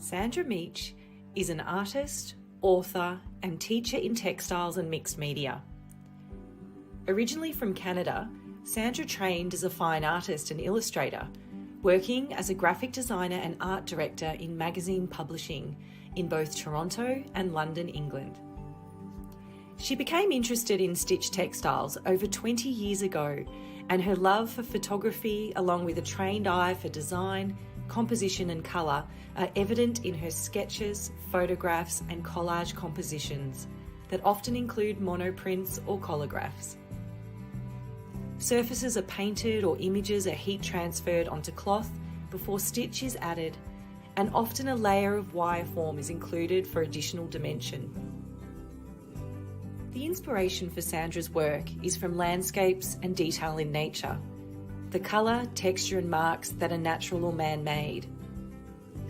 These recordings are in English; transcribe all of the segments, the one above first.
Sandra Meech is an artist, author, and teacher in textiles and mixed media. Originally from Canada, Sandra trained as a fine artist and illustrator, working as a graphic designer and art director in magazine publishing in both Toronto and London, England. She became interested in stitch textiles over 20 years ago, and her love for photography, along with a trained eye for design, composition and colour, are evident in her sketches, photographs and collage compositions that often include monoprints or collagraphs. Surfaces are painted or images are heat transferred onto cloth before stitch is added, and often a layer of wire form is included for additional dimension. The inspiration for Sandra's work is from landscapes and detail in nature, the colour, texture and marks that are natural or man-made.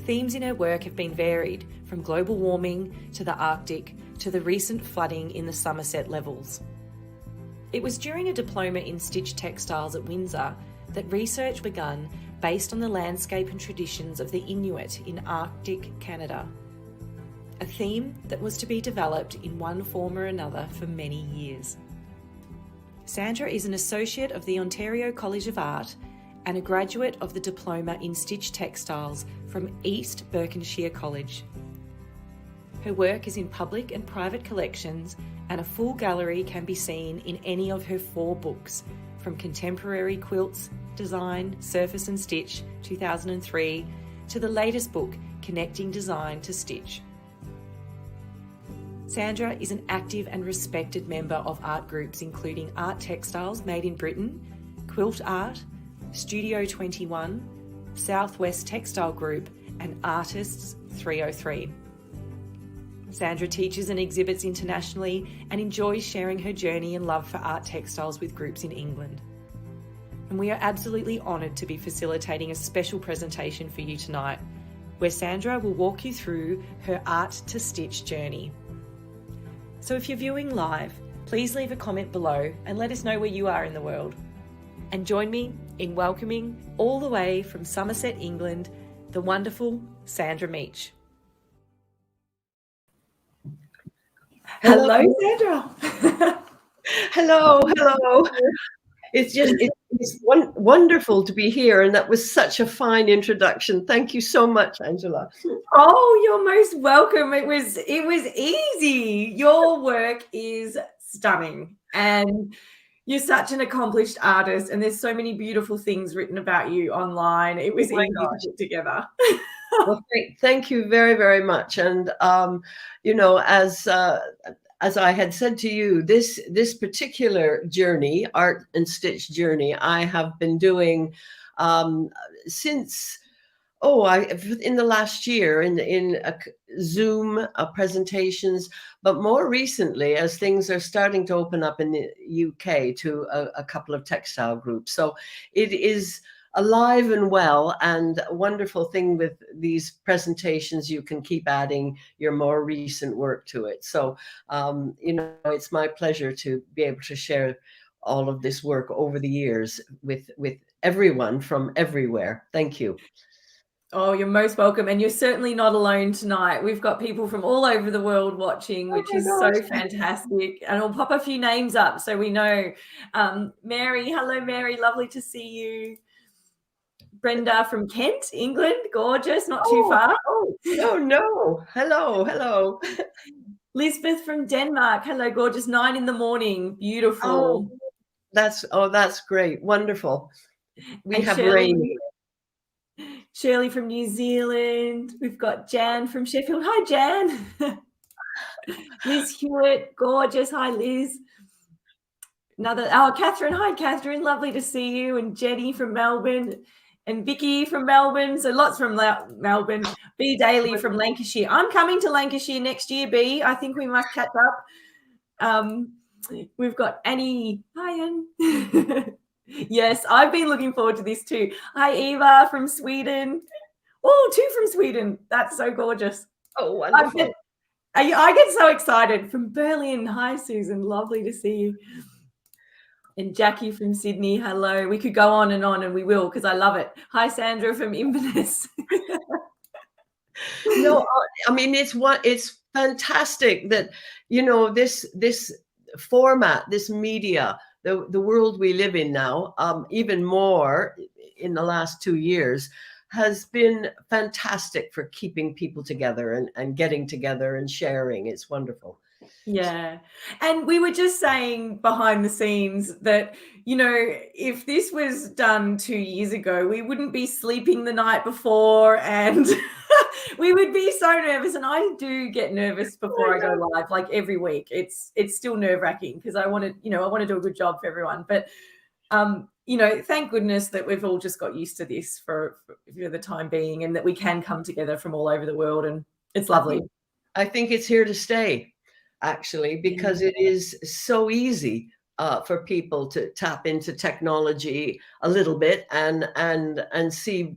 Themes in her work have been varied, from global warming to the Arctic to the recent flooding in the Somerset levels. It was during a diploma in stitch textiles at Windsor that research began based on the landscape and traditions of the Inuit in Arctic Canada, a theme that was to be developed in one form or another for many years. Sandra is an associate of the Ontario College of Art and a graduate of the Diploma in Stitch Textiles from East Berkshire College. Her work is in public and private collections, and a full gallery can be seen in any of her 4 books, from Contemporary Quilts, Design, Surface and Stitch, 2003, to the latest book, Connecting Design to Stitch. Sandra is an active and respected member of art groups including Art Textiles Made in Britain, Quilt Art, Studio 21, Southwest Textile Group and Artists 303. Sandra teaches and exhibits internationally and enjoys sharing her journey and love for art textiles with groups in England. And we are absolutely honoured to be facilitating a special presentation for you tonight, where Sandra will walk you through her art to stitch journey. So if you're viewing live, please leave a comment below and let us know where you are in the world. And join me in welcoming, all the way from Somerset, England, the wonderful Sandra Meech. Hello, Sandra. Hello. It's wonderful to be here, and that was such a fine introduction. Thank you so much, Angela. Oh, you're most welcome. It was easy. Your work is stunning, and you're such an accomplished artist, and there's so many beautiful things written about you online. It was easy to put together. Well, thank you very, very much. And as I had said to you, this particular journey, art and stitch journey, I have been doing since in the last year in Zoom presentations, but more recently, as things are starting to open up in the UK to a couple of textile groups. So it is alive and well, and a wonderful thing with these presentations, you can keep adding your more recent work to it. So, it's my pleasure to be able to share all of this work over the years with everyone from everywhere. Thank you. Oh, you're most welcome. And you're certainly not alone tonight. We've got people from all over the world watching, which is so fantastic. And I'll pop a few names up so we know. Mary, hello, Mary. Lovely to see you. Brenda from Kent, England. Gorgeous, not too far. No. Hello. Lisbeth from Denmark. Hello, gorgeous. 9 in the morning. Beautiful. That's great. Wonderful. We and have rain. Shirley from New Zealand. We've got Jan from Sheffield. Hi, Jan. Liz Hewitt, gorgeous. Hi, Liz. Catherine. Hi, Catherine. Lovely to see you. And Jenny from Melbourne. And Vicky from Melbourne. So lots from Melbourne. B. Daly from Lancashire. I'm coming to Lancashire next year, B. I think we must catch up. We've got Annie. Hi, Anne. Yes, I've been looking forward to this too. Hi, Eva from Sweden. Oh, 2 from Sweden. That's so gorgeous. Oh, wonderful. I get so excited. From Berlin. Hi, Susan. Lovely to see you. And Jackie from Sydney. Hello. We could go on, and we will, because I love it. Hi, Sandra from Inverness. No, I mean, it's fantastic that, this format, this media, the world we live in now, even more in the last 2 years, has been fantastic for keeping people together and getting together and sharing. It's wonderful. Yeah. And we were just saying behind the scenes that, if this was done 2 years ago, we wouldn't be sleeping the night before, and we would be so nervous. And I do get nervous before I go live, like every week. It's still nerve-wracking because I want to do a good job for everyone. But thank goodness that we've all just got used to this for the time being, and that we can come together from all over the world, and it's lovely. I think it's here to stay, actually, because it is so easy for people to tap into technology a little bit and see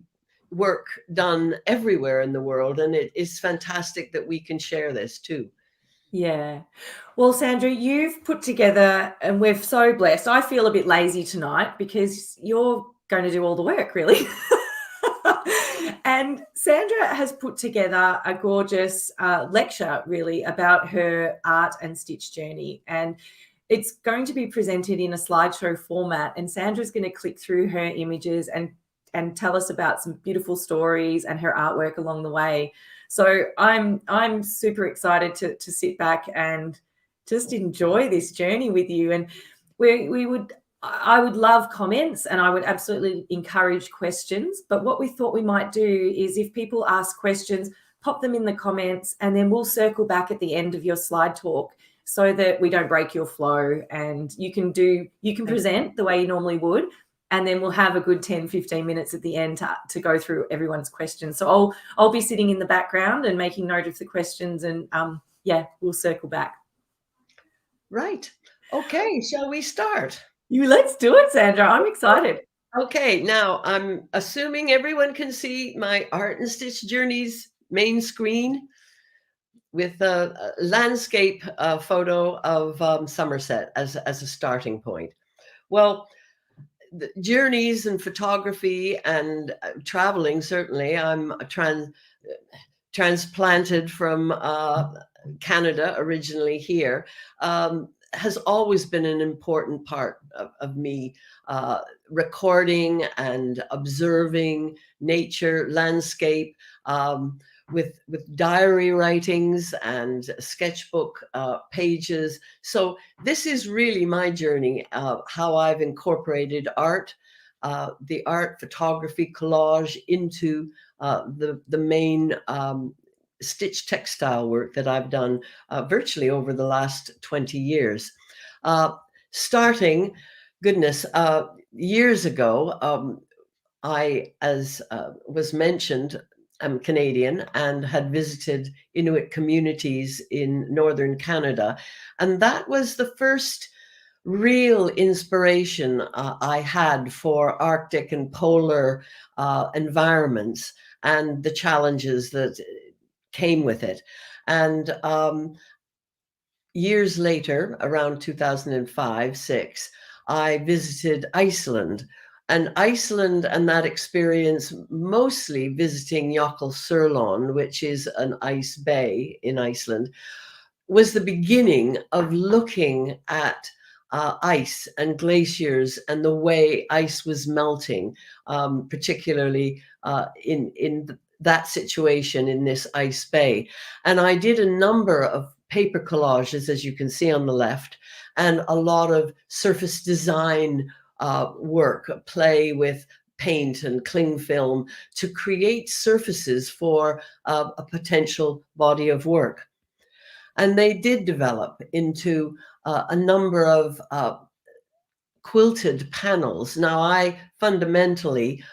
work done everywhere in the world. And it is fantastic that we can share this too. Yeah. Well, Sandra, you've put together, and we're so blessed. I feel a bit lazy tonight because you're going to do all the work, really. And Sandra has put together a gorgeous lecture, really, about her art and stitch journey. And it's going to be presented in a slideshow format. And Sandra's going to click through her images and tell us about some beautiful stories and her artwork along the way. So I'm super excited to sit back and just enjoy this journey with you. And I would love comments, and I would absolutely encourage questions. But what we thought we might do is, if people ask questions, pop them in the comments, and then we'll circle back at the end of your slide talk so that we don't break your flow, and you can present the way you normally would. And then we'll have a good 10, 15 minutes at the end to go through everyone's questions. So I'll be sitting in the background and making note of the questions, and we'll circle back. Right. Okay. Shall we start? Let's do it, Sandra. I'm excited. Okay. Now, I'm assuming everyone can see my Art and Stitch Journeys main screen with a landscape photo of Somerset as a starting point. Well, the journeys and photography and traveling, certainly. I'm transplanted from Canada, originally here, has always been an important part of me, recording and observing nature, landscape, with diary writings and sketchbook pages. So this is really my journey, how I've incorporated art, the art, photography, collage into the main stitch textile work that I've done virtually over the last 20 years. Starting, years ago, I, as was mentioned, I'm Canadian and had visited Inuit communities in northern Canada. And that was the first real inspiration I had for Arctic and polar environments and the challenges that came with it. And years later, around 2005-06, I visited Iceland. And Iceland, and that experience, mostly visiting Jökulsárlón, which is an ice bay in Iceland, was the beginning of looking at ice and glaciers and the way ice was melting, particularly in that situation in this ice bay. And I did a number of paper collages, as you can see on the left, and a lot of surface design work, play with paint and cling film to create surfaces for a potential body of work. And they did develop into a number of quilted panels. Now, I fundamentally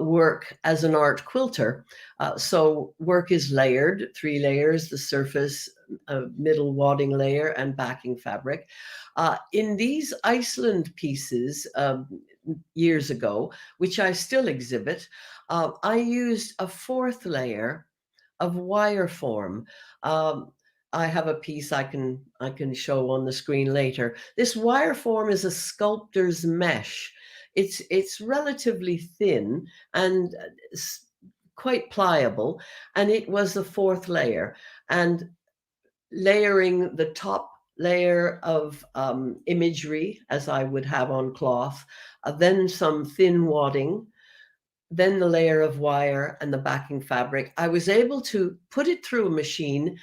work as an art quilter. So work is layered, 3 layers, the surface, middle wadding layer, and backing fabric. In these Iceland pieces years ago, which I still exhibit, I used a 4th layer of wire form. I have a piece I can show on the screen later. This wire form is a sculptor's mesh. It's relatively thin and quite pliable, and it was the fourth layer. And layering the top layer of imagery, as I would have on cloth, then some thin wadding, then the layer of wire and the backing fabric. I was able to put it through a machine,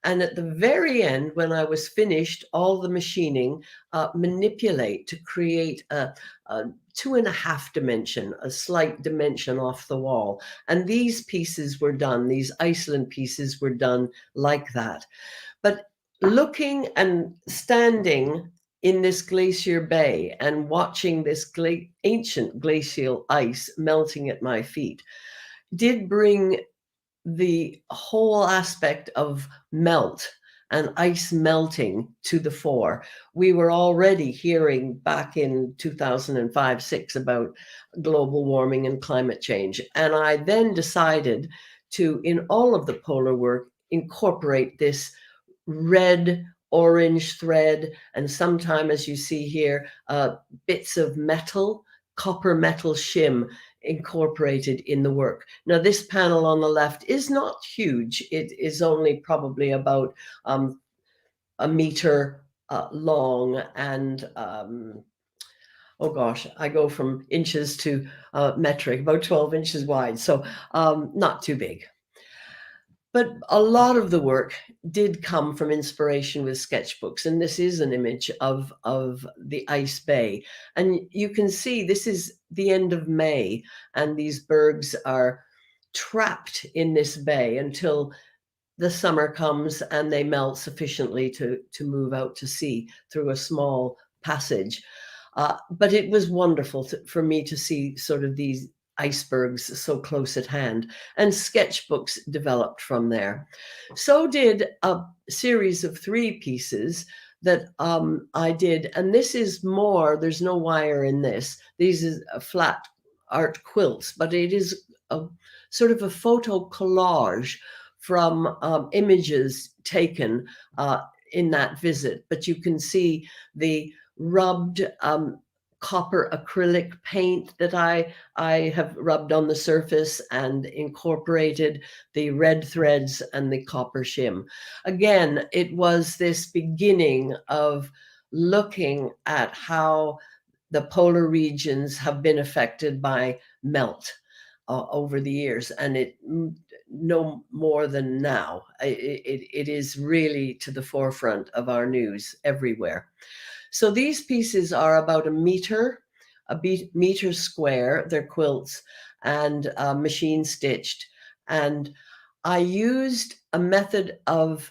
and at the very end, when I was finished all the machining, manipulate to create a 2.5 dimension, a slight dimension off the wall. And these pieces were done, these Iceland pieces were done like that. But looking and standing in this glacier bay and watching this ancient glacial ice melting at my feet did bring the whole aspect of melt and ice melting to the fore. We were already hearing back in 2005-6 about global warming and climate change. And I then decided to, in all of the polar work, incorporate this red, orange thread, and sometimes, as you see here, bits of metal, copper metal shim incorporated in the work. Now, this panel on the left is not huge. It is only probably about a meter long, and oh gosh, I go from inches to metric, about 12 inches wide, so not too big. But a lot of the work did come from inspiration with sketchbooks. And this is an image of the ice bay. And you can see this is the end of May, and these bergs are trapped in this bay until the summer comes and they melt sufficiently to move out to sea through a small passage. But it was wonderful for me to see sort of these icebergs so close at hand, and sketchbooks developed from there. So did a series of 3 pieces that I did, and this is more, there's no wire in this. These is flat art quilts, but it is a sort of a photo collage from images taken in that visit. But you can see the rubbed copper acrylic paint that I have rubbed on the surface and incorporated the red threads and the copper shim. Again, it was this beginning of looking at how the polar regions have been affected by melt over the years, and it no more than now. It is really to the forefront of our news everywhere. So these pieces are about a meter square. They're quilts and machine stitched. And I used a method of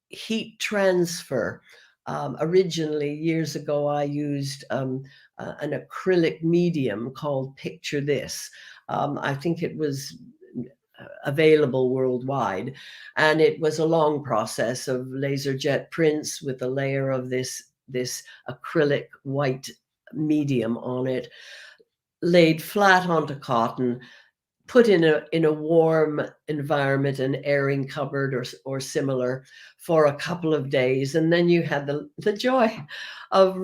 heat transfer. Originally, years ago, I used an acrylic medium called Picture This. I think it was available worldwide, and it was a long process of laser jet prints with a layer of this acrylic white medium on it, laid flat onto cotton, put in a warm environment, an airing cupboard or similar, for a couple of days, and then you had the joy of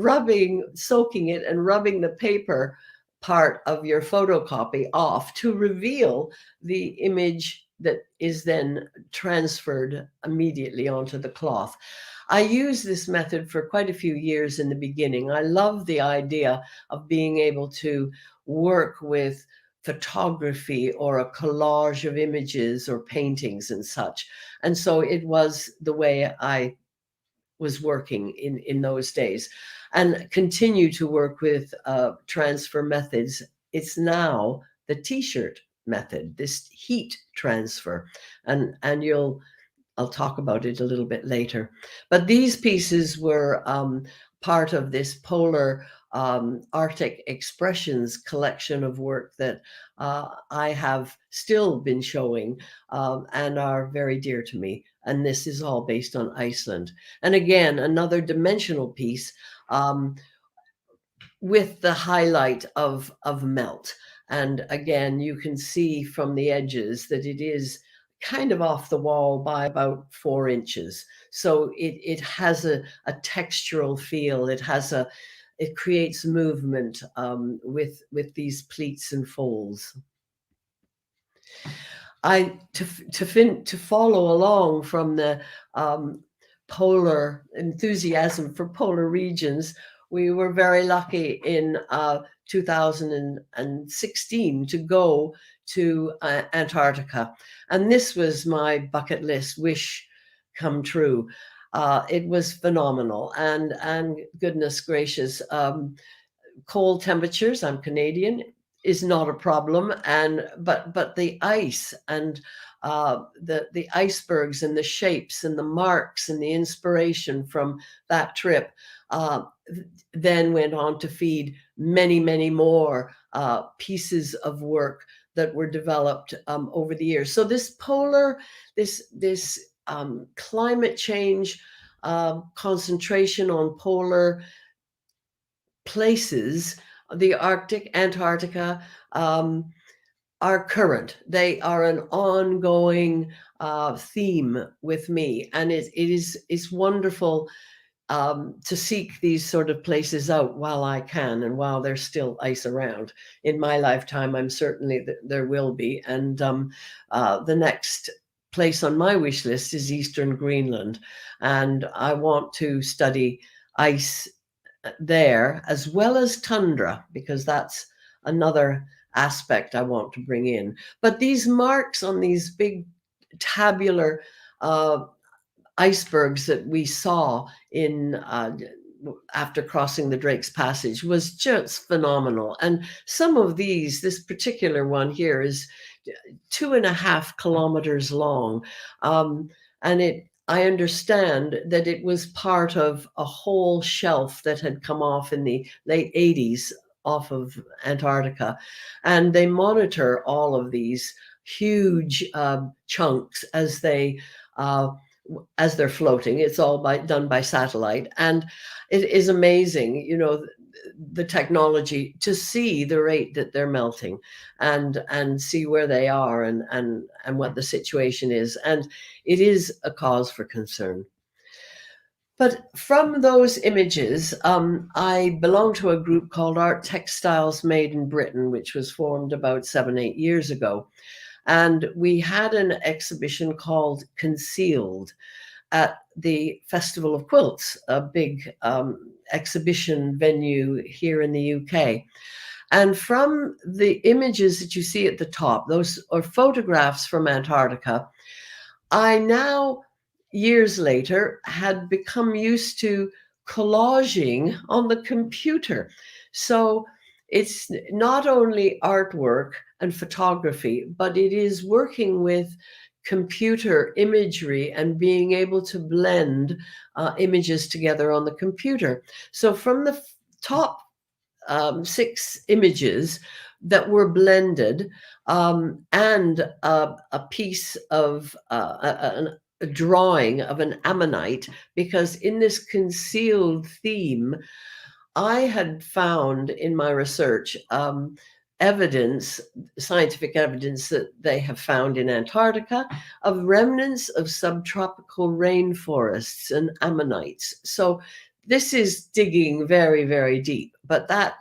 soaking it and rubbing the paper part of your photocopy off to reveal the image that is then transferred immediately onto the cloth. I used this method for quite a few years in the beginning. I love the idea of being able to work with photography or a collage of images or paintings and such. And so it was the way I was working in those days, and continue to work with transfer methods. It's now the t-shirt method, this heat transfer, and I'll talk about it a little bit later. But these pieces were part of this polar Arctic expressions collection of work that I have still been showing and are very dear to me. And this is all based on Iceland. And again, another dimensional piece with the highlight of melt. And again, you can see from the edges that it is kind of off the wall by about 4 inches. So it has a textural feel. It creates movement with these pleats and folds. To follow along from the polar enthusiasm for polar regions, we were very lucky in 2016 to go to Antarctica. And this was my bucket list wish come true. It was phenomenal. And goodness gracious, cold temperatures, I'm Canadian, is not a problem. But the ice and the icebergs and the shapes and the marks and the inspiration from that trip then went on to feed many, many more pieces of work that were developed over the years. So this climate change concentration on polar places, the Arctic, Antarctica, are current. They are an ongoing theme with me, and it's wonderful to seek these sort of places out while I can and while there's still ice around. In my lifetime, I'm certainly there will be. And the next place on my wish list is Eastern Greenland, and I want to study ice there as well as tundra, because that's another aspect I want to bring in. But these marks on these big tabular icebergs that we saw in after crossing the Drake's Passage was just phenomenal. And some of these, this particular one here is 2.5 kilometers long. And I understand that it was part of a whole shelf that had come off in the late 80s off of Antarctica. And they monitor all of these huge chunks as they're floating. It's all done by satellite. And it is amazing, you know, the technology to see the rate that they're melting and see where they are and what the situation is. And it is a cause for concern. But from those images, I belong to a group called Art Textiles Made in Britain, which was formed about 7-8 years ago. And we had an exhibition called Concealed at the Festival of Quilts, a big exhibition venue here in the UK. And from the images that you see at the top, those are photographs from Antarctica, I now, years later, had become used to collaging on the computer. So it's not only artwork and photography, but it is working with computer imagery and being able to blend images together on the computer. So from the top 6 images that were blended and a piece of a drawing of an ammonite, because in this concealed theme, I had found in my research scientific evidence that they have found in Antarctica of remnants of subtropical rainforests and ammonites. So this is digging very, very deep, but that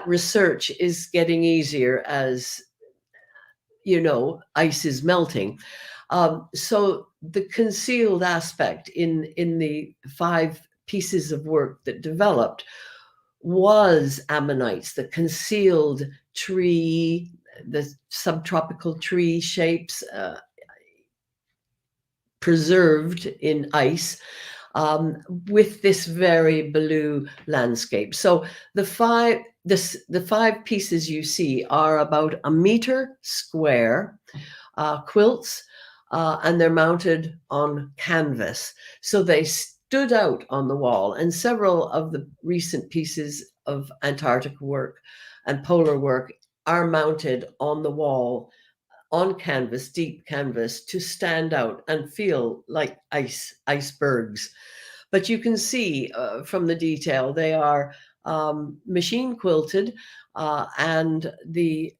research is getting easier as, you know, ice is melting. So the concealed aspect in the 5 pieces of work that developed was ammonites, the concealed tree, the subtropical tree shapes preserved in ice with this very blue landscape. So the 5 pieces you see are about 1 meter square quilts, and they're mounted on canvas. So they stood out on the wall, and several of the recent pieces of Antarctic work and polar work are mounted on the wall on canvas, deep canvas, to stand out and feel like icebergs. But you can see from the detail, they are machine quilted, and the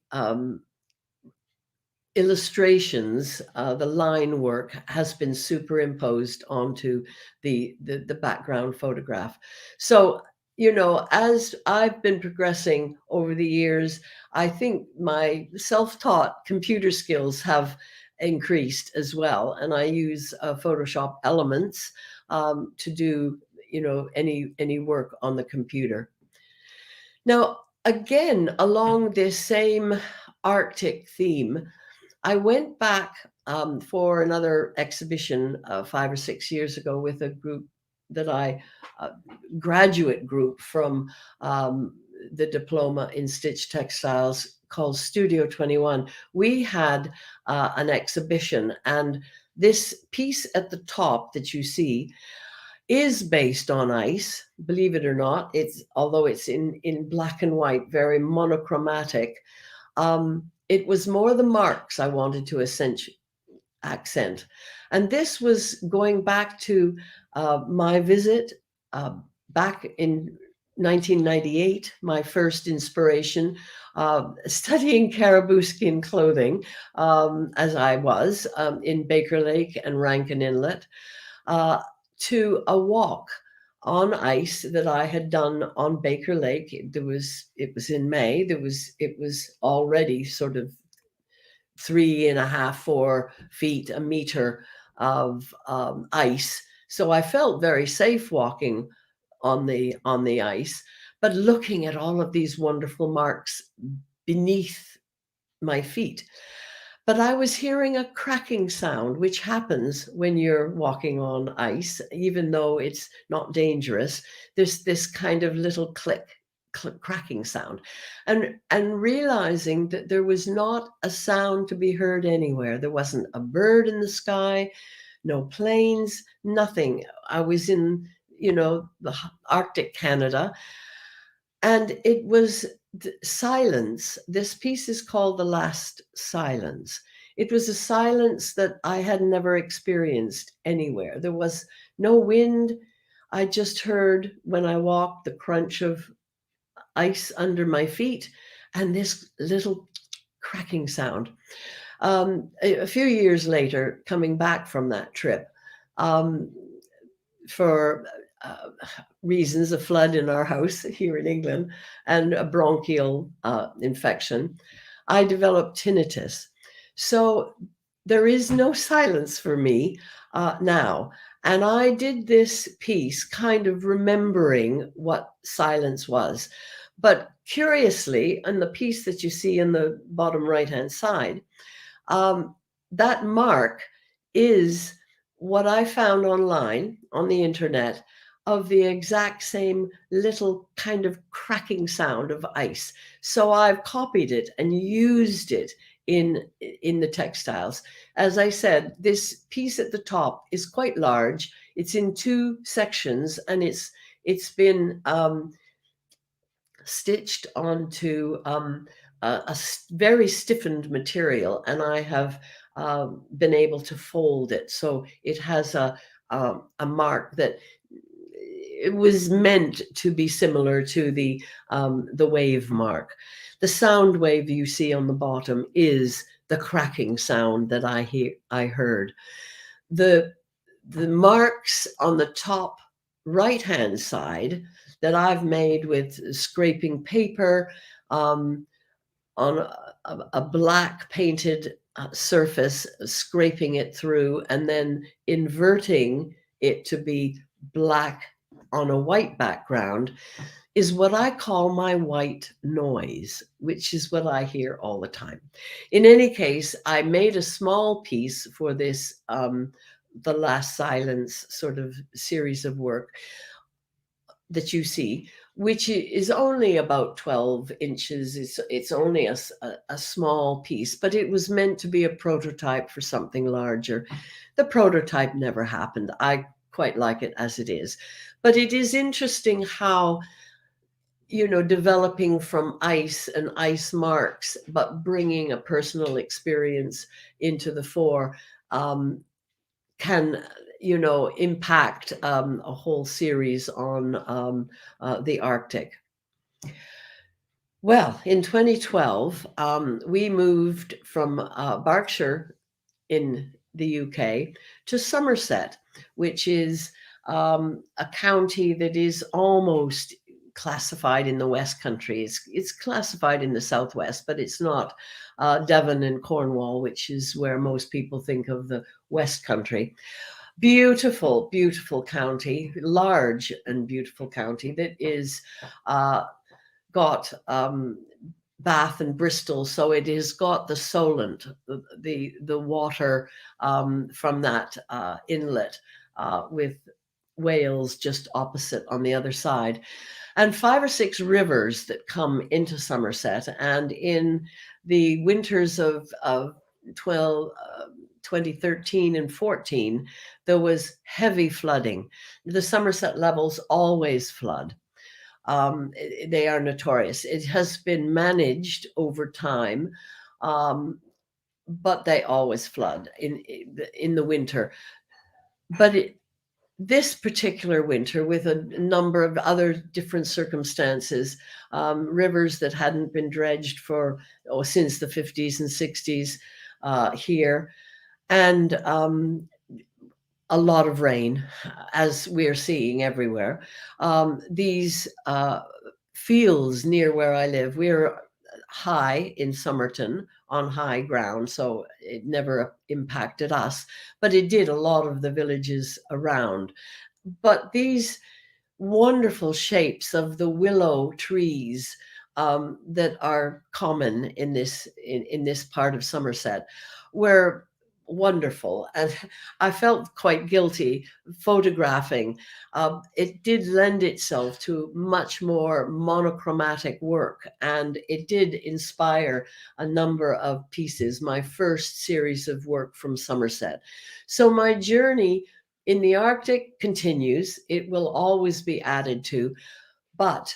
illustrations, the line work has been superimposed onto the background photograph. So you know, as I've been progressing over the years, I think my self-taught computer skills have increased as well. And I use Photoshop Elements to do, you know, any work on the computer. Now, again, along this same Arctic theme, I went back for another exhibition 5 or 6 years ago with a group that graduate group from the diploma in stitch textiles called Studio 21. We had an exhibition, and this piece at the top that you see is based on ice, believe it or not. Although it's in black and white, very monochromatic. It was more the marks I wanted to accent. And this was going back to my visit back in 1998, my first inspiration, studying caribou skin clothing, as I was in Baker Lake and Rankin Inlet, to a walk on ice that I had done on Baker Lake. It was in May. It was already sort of 3.5, 4 feet, a meter of ice. So I felt very safe walking on the ice, but looking at all of these wonderful marks beneath my feet. But I was hearing a cracking sound, which happens when you're walking on ice, even though it's not dangerous. There's this kind of little cracking sound, and realizing that there was not a sound to be heard anywhere. There wasn't a bird in the sky, no planes, nothing. I was in, you know, the Arctic Canada, and it was silence. This piece is called The Last Silence. It was a silence that I had never experienced anywhere. There was no wind. I just heard, when I walked, the crunch of ice under my feet and this little cracking sound. A few years later, coming back from that trip, for reasons, a flood in our house here in England and a bronchial infection, I developed tinnitus. So there is no silence for me now. And I did this piece kind of remembering what silence was. But curiously, in the piece that you see in the bottom right-hand side, that mark is what I found online on the internet of the exact same little kind of cracking sound of ice. So I've copied it and used it in the textiles. As I said, this piece at the top is quite large. It's in 2 sections, and it's been stitched onto a very stiffened material, and I have been able to fold it. So it has a mark that it was meant to be similar to the wave mark. The sound wave you see on the bottom is the cracking sound that I heard. The marks on the top right-hand side that I've made with scraping paper on a black painted surface, scraping it through and then inverting it to be black on a white background, is what I call my white noise, which is what I hear all the time. In any case, I made a small piece for this The Last Silence sort of series of work that you see, which is only about 12 inches. It's only a small piece, but it was meant to be a prototype for something larger. The prototype never happened. I quite like it as it is. But it is interesting how, you know, developing from ice and ice marks, but bringing a personal experience into the fore can, you know, impact a whole series on the Arctic. Well, in 2012, we moved from Berkshire in the UK to Somerset, which is a county that is almost classified in the West Country. It's classified in the Southwest, but it's not Devon and Cornwall, which is where most people think of the West Country. Beautiful, beautiful county, large and beautiful county that is got Bath and Bristol, so it has got the Solent, the water from that inlet, with Wales just opposite on the other side, and 5 or 6 rivers that come into Somerset. And in the winters of 2013 and 14, there was heavy flooding. The Somerset levels always flood. They are notorious. It has been managed over time, but they always flood in the winter. But this particular winter, with a number of other different circumstances, rivers that hadn't been dredged since the 50s and 60s here, and a lot of rain, as we're seeing everywhere. These fields near where I live, we're high in Somerton on high ground, so it never impacted us, but it did a lot of the villages around. But these wonderful shapes of the willow trees that are common in this part of Somerset were wonderful, and I felt quite guilty photographing. It did lend itself to much more monochromatic work, and it did inspire a number of pieces, my first series of work from Somerset. So my journey in the Arctic continues. It will always be added to, but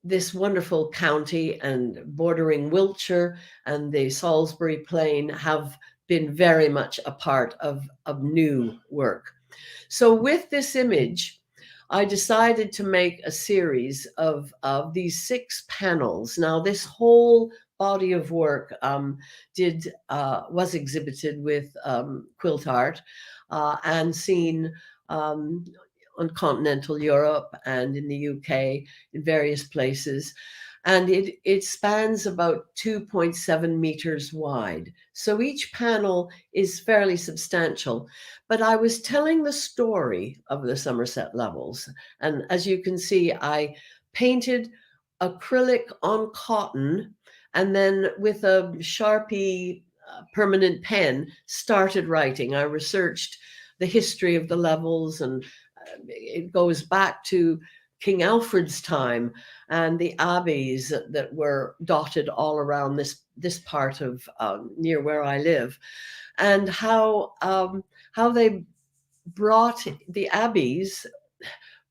this wonderful county and bordering Wiltshire and the Salisbury Plain have been very much a part of new work. So with this image, I decided to make a series of these 6 panels. Now, this whole body of work was exhibited with Quilt Art and seen on continental Europe and in the UK, in various places. And it spans about 2.7 meters wide. So each panel is fairly substantial. But I was telling the story of the Somerset levels. And as you can see, I painted acrylic on cotton, and then with a Sharpie permanent pen, started writing. I researched the history of the levels, and it goes back to King Alfred's time and the abbeys that were dotted all around this part of near where I live, and how they the abbeys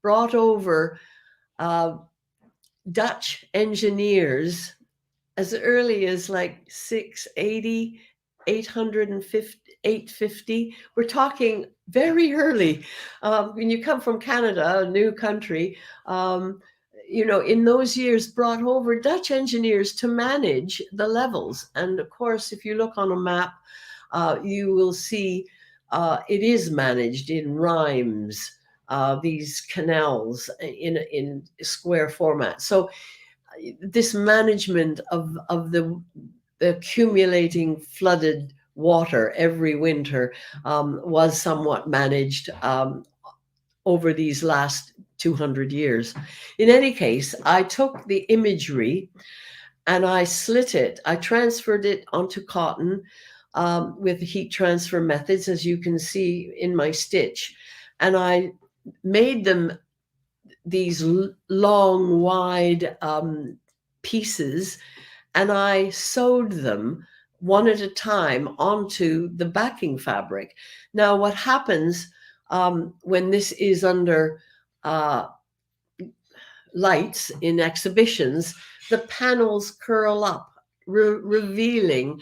brought over Dutch engineers as early as like 680, 850, 850. We're talking very early. When you come from Canada, a new country, in those years brought over Dutch engineers to manage the levels. And of course, if you look on a map, you will see it is managed in rhymes, these canals in square format. So this management of the accumulating flooded water every winter was somewhat managed over these last 200 years. In any case, I took the imagery and I slit it. I transferred it onto cotton with heat transfer methods, as you can see in my stitch. And I made them these long, wide pieces, and I sewed them one at a time onto the backing fabric. Now, what happens when this is under lights in exhibitions, the panels curl up, revealing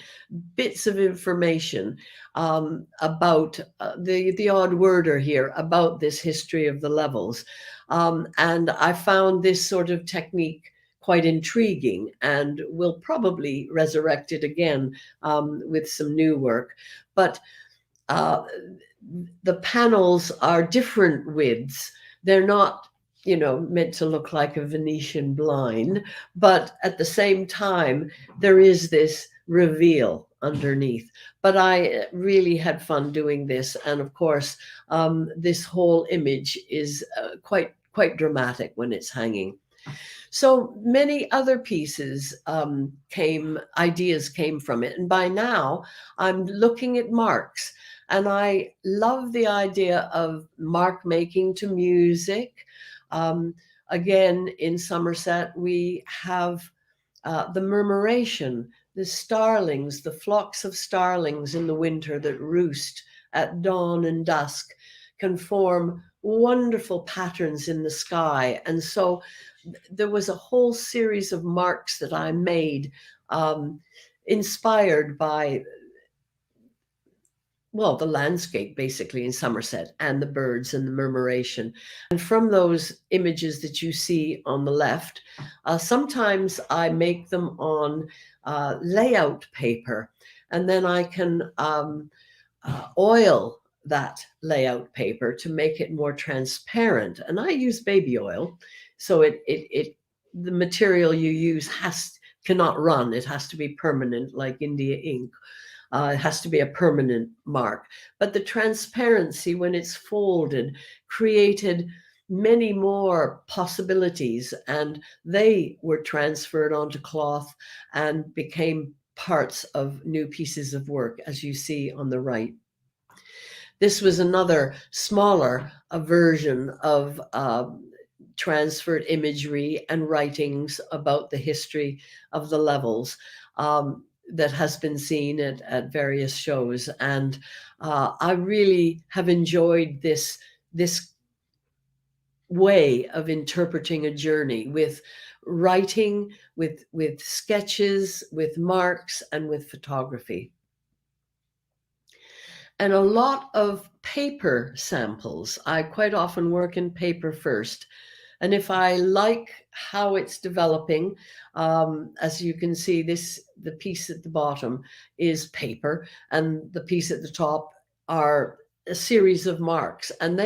bits of information about the odd worder here about this history of the levels. And I found this sort of technique quite intriguing, and will probably resurrect it again with some new work. But the panels are different widths. They're not you know, meant to look like a Venetian blind, but at the same time, there is this reveal underneath. But I really had fun doing this, and of course, this whole image is quite dramatic when it's hanging. So many other pieces ideas came from it. And by now I'm looking at marks, and I love the idea of mark making to music. Um, Again, in Somerset, we have the murmuration, the starlings, the flocks of starlings in the winter that roost at dawn and dusk can form wonderful patterns in the sky. And so there was a whole series of marks that I made, inspired by, well, the landscape basically in Somerset and the birds and the murmuration. And from those images that you see on the left, sometimes I make them on layout paper, and then I can oil that layout paper to make it more transparent. And I use baby oil, so the material you use cannot run. It has to be permanent, like India ink. It has to be a permanent mark. But the transparency, when it's folded, created many more possibilities, and they were transferred onto cloth and became parts of new pieces of work, as you see on the right. This was another smaller version of transferred imagery and writings about the history of the levels. That has been seen at various shows, and I really have enjoyed this way of interpreting a journey, with writing, with sketches, with marks, and with photography. And a lot of paper samples. I quite often work in paper first. And if I like how it's developing, as you can see, the piece at the bottom is paper, and the piece at the top are a series of marks. And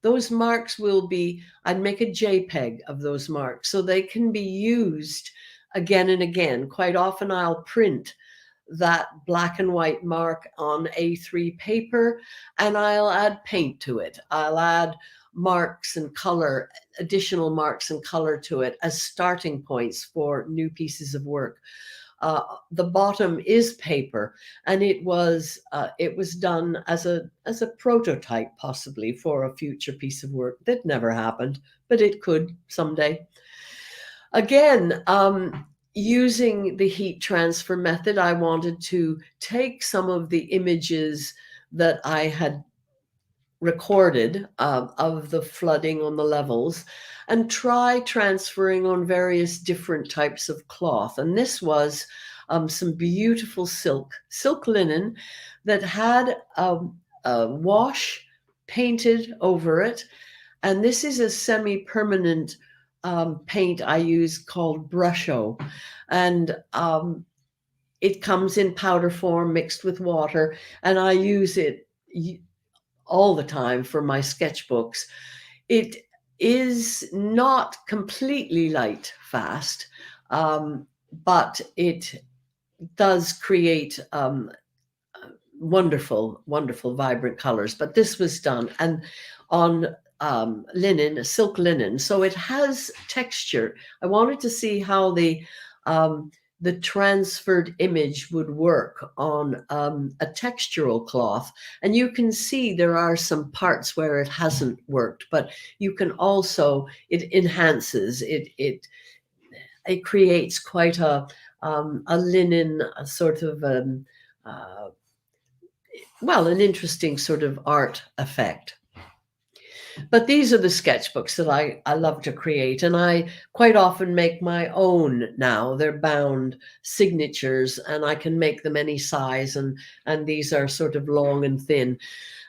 those marks I'd make a JPEG of those marks so they can be used again and again. Quite often I'll print that black and white mark on A3 paper, and I'll add paint to it. I'll add marks and color, additional marks and color to it as starting points for new pieces of work. The bottom is paper, and it was done as a prototype, possibly for a future piece of work that never happened, but it could someday. Again, using the heat transfer method, I wanted to take some of the images that I had recorded of the flooding on the levels and try transferring on various different types of cloth. And this was some beautiful silk linen that had a wash painted over it. And this is a semi-permanent paint I use called Brusho. And it comes in powder form mixed with water, and I use it all the time for my sketchbooks. It is not completely light fast, but it does create wonderful, vibrant colors. But this was done and on linen, silk linen, so it has texture. I wanted to see how the transferred image would work on a textural cloth. And you can see there are some parts where it hasn't worked, but you can also, it enhances, it creates quite a linen, a sort of, an interesting sort of art effect. But these are the sketchbooks that I love to create, and I quite often make my own now. They're bound signatures, and I can make them any size, and these are sort of long and thin.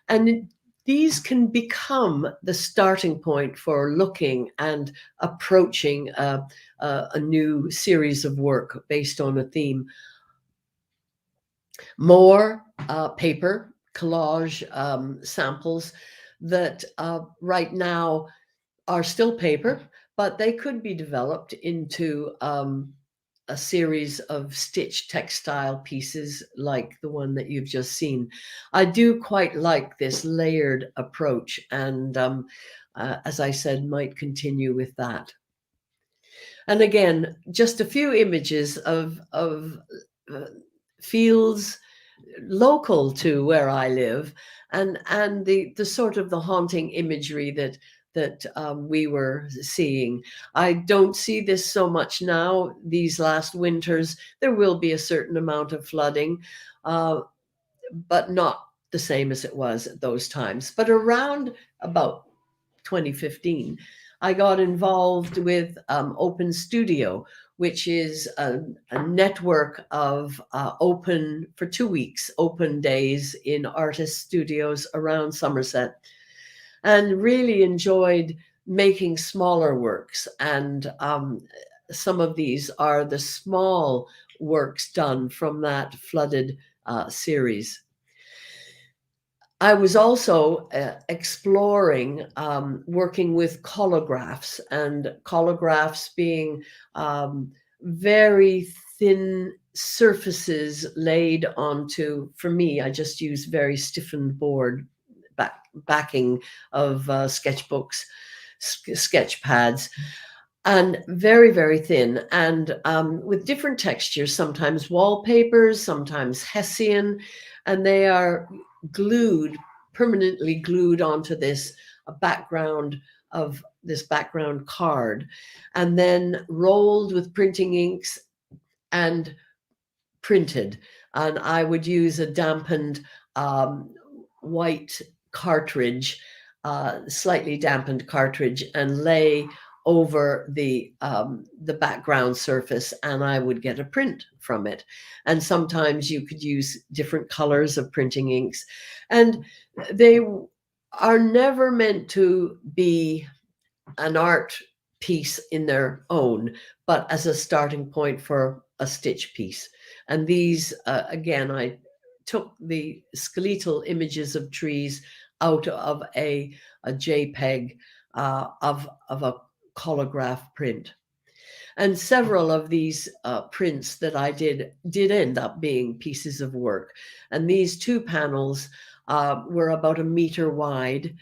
And these can become the starting point for looking and approaching a new series of work based on a theme. More paper collage samples that right now are still paper, but they could be developed into a series of stitched textile pieces like the one that you've just seen. I do quite like this layered approach, and as I said, might continue with that. And again, just a few images of fields local to where I live, and the sort of the haunting imagery that we were seeing. I don't see this so much now. These last winters, there will be a certain amount of flooding, but not the same as it was at those times. But around about 2015, I got involved with Open Studio, which is a network of open, for 2 weeks, open days in artist studios around Somerset, and really enjoyed making smaller works. And some of these are the small works done from that flooded series. I was also exploring working with collagraphs, and collagraphs being very thin surfaces laid onto, for me, I just use very stiffened board backing of sketchbooks, sketch pads, and very, very thin, and with different textures, sometimes wallpapers, sometimes Hessian, and they are glued, permanently glued onto this background of this background card, and then rolled with printing inks and printed. And I would use a dampened white cartridge, slightly dampened cartridge, and lay over the background surface, and I would get a print from it. And sometimes you could use different colors of printing inks, and they are never meant to be an art piece in their own, but as a starting point for a stitch piece. And these, again, I took the skeletal images of trees out of a JPEG of a collograph print. And several of these prints that I did end up being pieces of work. And these 2 panels were about 1 meter wide,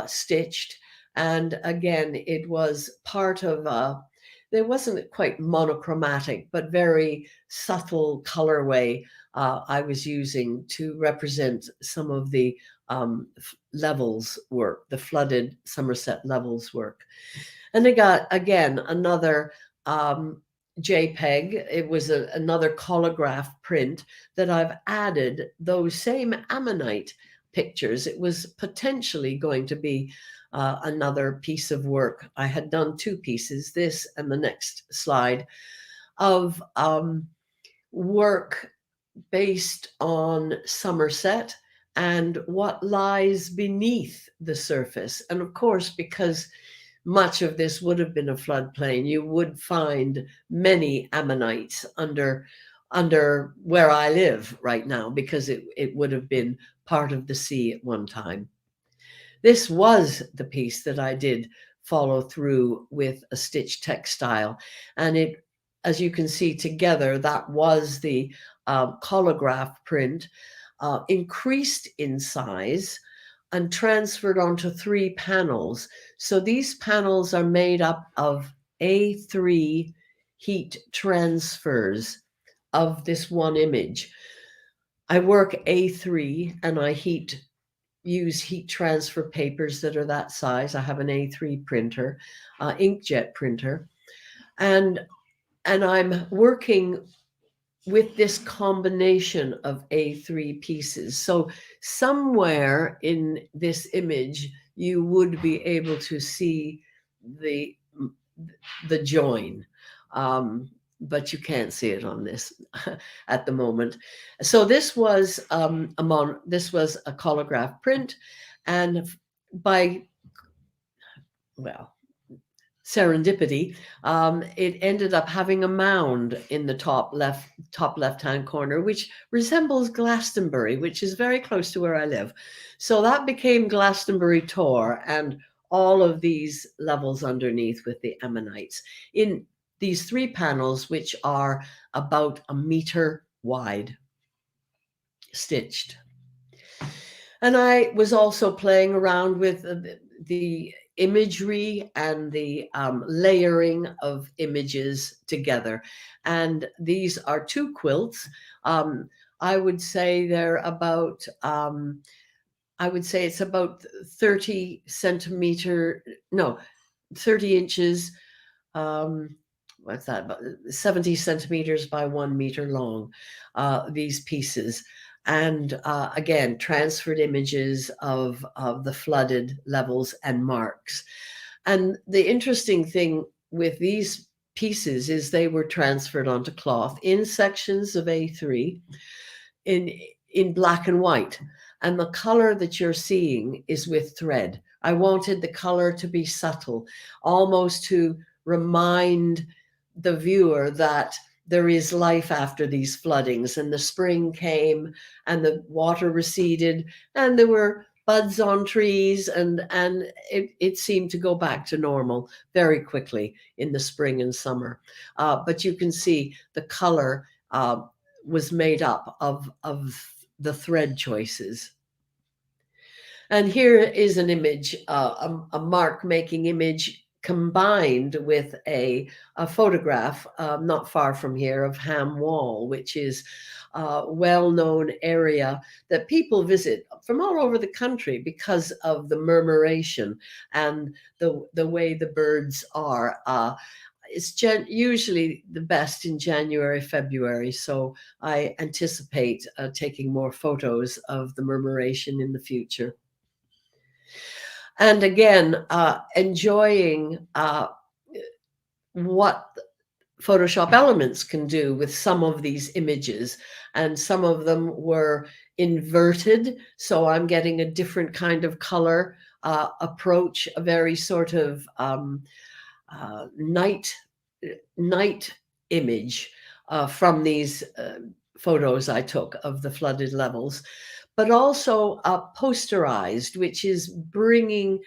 stitched. And again, it was part of there wasn't quite monochromatic, but very subtle colorway I was using to represent some of the levels work, the flooded Somerset levels work. And I got, again, another JPEG. It was another collograph print that I've added those same ammonite pictures. It was potentially going to be another piece of work. I had done 2 pieces, this and the next slide, of work based on Somerset and what lies beneath the surface. And of course, because much of this would have been a floodplain, you would find many ammonites under where I live right now, because it would have been part of the sea at one time. This was the piece that I did follow through with a stitched textile. And it, as you can see together, that was the collograph print, increased in size and transferred onto 3 panels. So these panels are made up of A3 heat transfers of this one image. I work A3 and I use heat transfer papers that are that size. I have an A3 printer, inkjet printer, and I'm working with this combination of A3 pieces. So somewhere in this image, you would be able to see the join, but you can't see it on this at the moment. So this was this was a collograph print, and by, well, serendipity, it ended up having a mound in the top left-hand corner, which resembles Glastonbury, which is very close to where I live. So that became Glastonbury Tor, and all of these levels underneath with the ammonites in these 3 panels, which are about 1 meter wide, stitched. And I was also playing around with the imagery and the layering of images together. And these are 2 quilts. I would say they're about, I would say it's about 30 inches. What's that? About 70 centimeters by 1 meter long, these pieces. And again, transferred images of the flooded levels and marks. And the interesting thing with these pieces is they were transferred onto cloth in sections of A3 in black and white. And the color that you're seeing is with thread. I wanted the color to be subtle, almost to remind the viewer that there is life after these floodings, and the spring came and the water receded and there were buds on trees, and it seemed to go back to normal very quickly in the spring and summer. But you can see the color was made up of the thread choices. And here is an image, a mark making image combined with a photograph not far from here of Ham Wall, which is a well-known area that people visit from all over the country because of the murmuration and the way the birds are. It's usually the best in January, February, so I anticipate taking more photos of the murmuration in the future. And again, enjoying what Photoshop Elements can do with some of these images. And some of them were inverted, so I'm getting a different kind of color approach, a very sort of night image from these photos I took of the flooded levels, but also posterized, which is bringing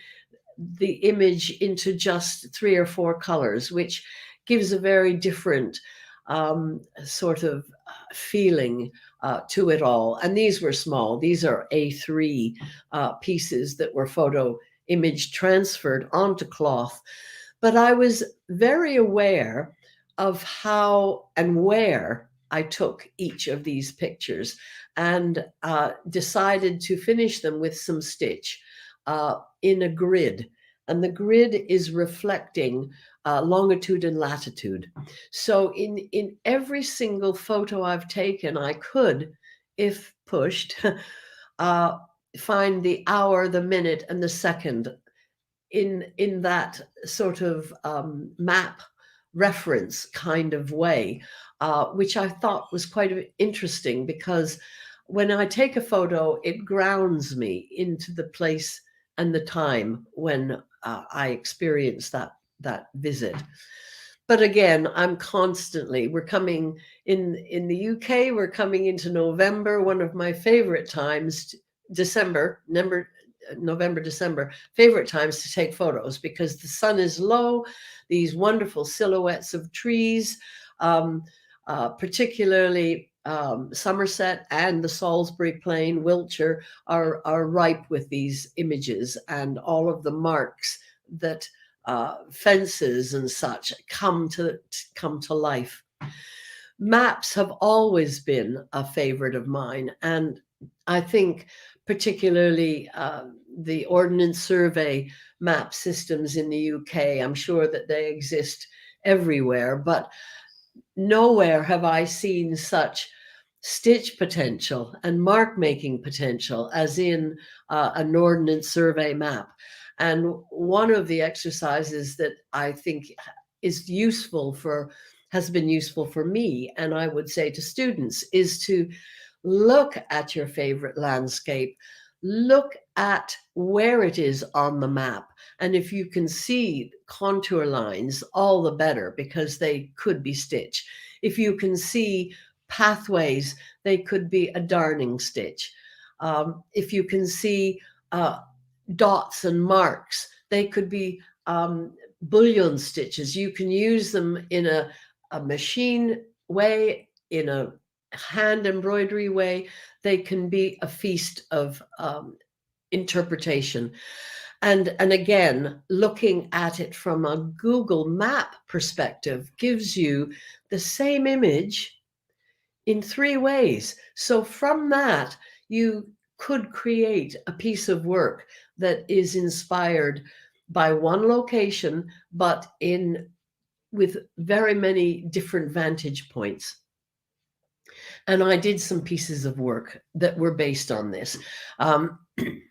the image into just 3 or 4 colors, which gives a very different sort of feeling to it all. And these were small. These are A3 pieces that were photo image transferred onto cloth. But I was very aware of how and where I took each of these pictures, and decided to finish them with some stitch in a grid. And the grid is reflecting longitude and latitude. So in every single photo I've taken, I could, if pushed, find the hour, the minute, and the second in that sort of map reference kind of way, which I thought was quite interesting, because when I take a photo, it grounds me into the place and the time when I experience that visit. But again, we're coming in the UK, we're coming into November, one of my favorite times, November, December, favorite times to take photos, because the sun is low, these wonderful silhouettes of trees, particularly Somerset and the Salisbury Plain, Wiltshire, are ripe with these images, and all of the marks that fences and such come to life. Maps have always been a favorite of mine, and I think particularly the Ordnance Survey map systems in the UK. I'm sure that they exist everywhere, but nowhere have I seen such stitch potential and mark making potential as in an Ordnance Survey map. And one of the exercises that I think has been useful for me, and I would say to students, is to look at your favorite landscape, look at where it is on the map. And if you can see contour lines, all the better, because they could be stitch. If you can see pathways, they could be a darning stitch. If you can see dots and marks, They could be bullion stitches. You can use them in a machine way, in a hand embroidery way. They can be a feast of interpretation. And again, looking at it from a Google map perspective gives you the same image in 3 ways. So from that, you could create a piece of work that is inspired by one location, but with very many different vantage points. And I did some pieces of work that were based on this.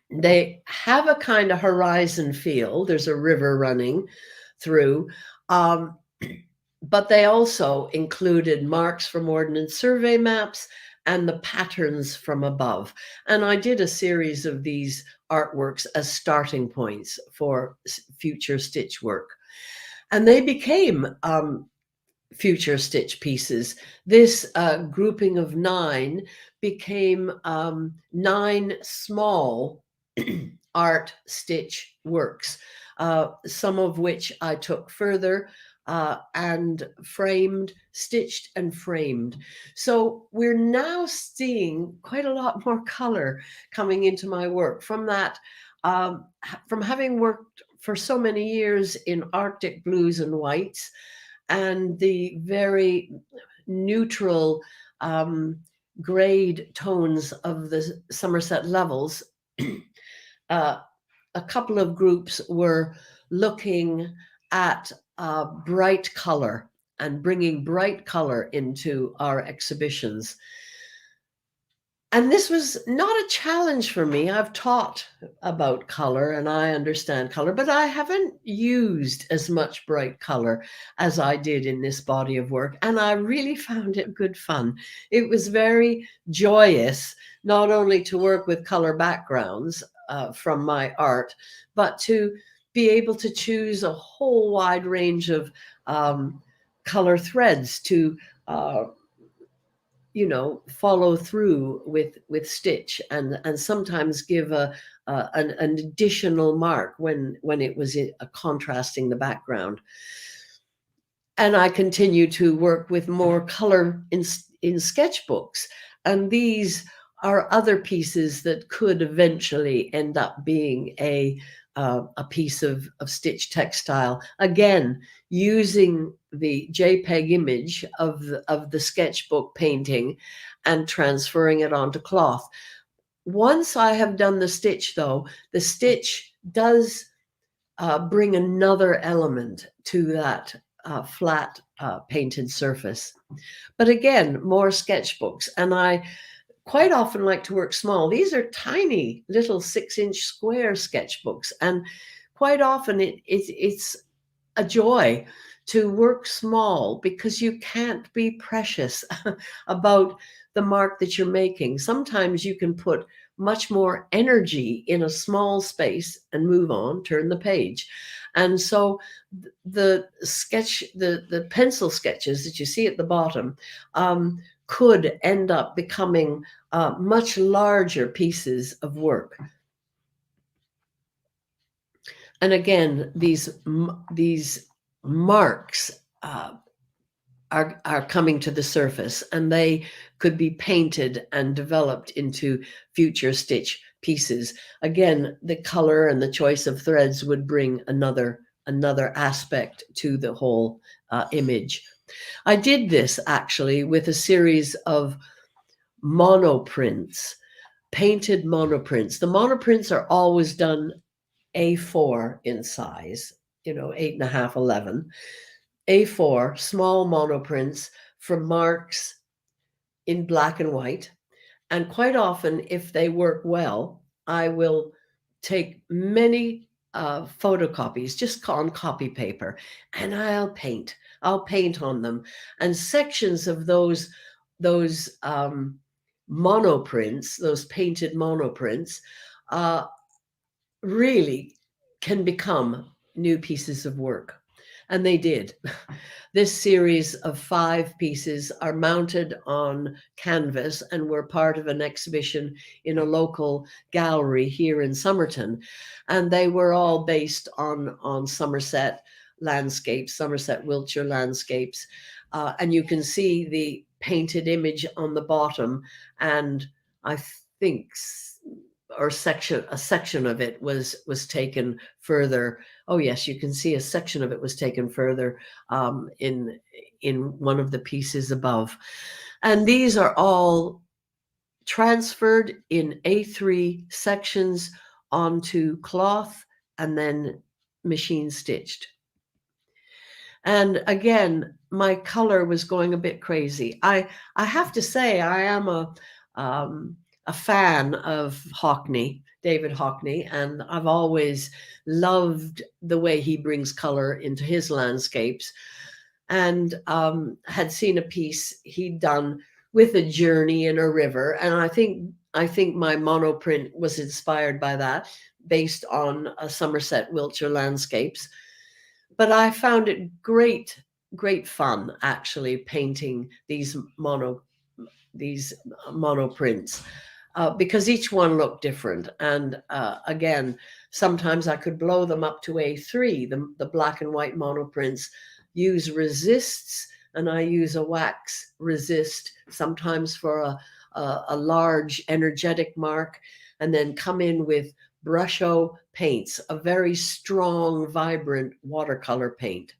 They have a kind of horizon feel. There's a river running through. But they also included marks from Ordnance Survey maps and the patterns from above. And I did a series of these artworks as starting points for future stitch work. And they became future stitch pieces. This grouping of 9 became 9 small art stitch works, some of which I took further and framed, stitched and framed. So we're now seeing quite a lot more color coming into my work from that, from having worked for so many years in Arctic blues and whites and the very neutral grade tones of the Somerset levels. A couple of groups were looking at bright color and bringing bright color into our exhibitions. And this was not a challenge for me. I've taught about color and I understand color, but I haven't used as much bright color as I did in this body of work. And I really found it good fun. It was very joyous, not only to work with color backgrounds from my art, but to be able to choose a whole wide range of color threads to follow through with stitch and sometimes give an additional mark when it was contrasting the background. And I continue to work with more color in sketchbooks, and these are other pieces that could eventually end up being a piece of stitch textile, again using the JPEG image of the sketchbook painting and transferring it onto cloth. Once I have done the stitch, though, the stitch does bring another element to that flat painted surface. But again, more sketchbooks, and I quite often like to work small. These are tiny little 6-inch square sketchbooks, and quite often it's a joy to work small because you can't be precious about the mark that you're making. Sometimes you can put much more energy in a small space and move on, turn the page. And so the pencil sketches that you see at the bottom could end up becoming much larger pieces of work. And again, these marks are coming to the surface, and they could be painted and developed into future stitch pieces. Again, the color and the choice of threads would bring another aspect to the whole image. I did this actually with a series of monoprints, painted monoprints. The monoprints are always done A4 in size, 8.5, 11. A4, small monoprints from marks in black and white. And quite often, if they work well, I will take many photocopies just on copy paper, and I'll paint on them. And sections of those monoprints, those painted monoprints, really can become new pieces of work. And they did. This series of 5 pieces are mounted on canvas and were part of an exhibition in a local gallery here in Somerton. And they were all based on Somerset landscapes, Somerset Wiltshire landscapes. And you can see the painted image on the bottom. And I think a section of it was taken further. Oh yes, you can see a section of it was taken further in one of the pieces above. And these are all transferred in A3 sections onto cloth and then machine stitched. And again, my color was going a bit crazy. I have to say, I am a fan of David Hockney, and I've always loved the way he brings color into his landscapes, and had seen a piece he'd done with a journey in a river. And I think my monoprint was inspired by that, based on Somerset Wiltshire landscapes. But I found it great fun actually painting these monoprints. Because each one looked different. And again, sometimes I could blow them up to A3, the black and white monoprints, use resists, and I use a wax resist sometimes for a large energetic mark, and then come in with Brusho paints, a very strong, vibrant watercolor paint.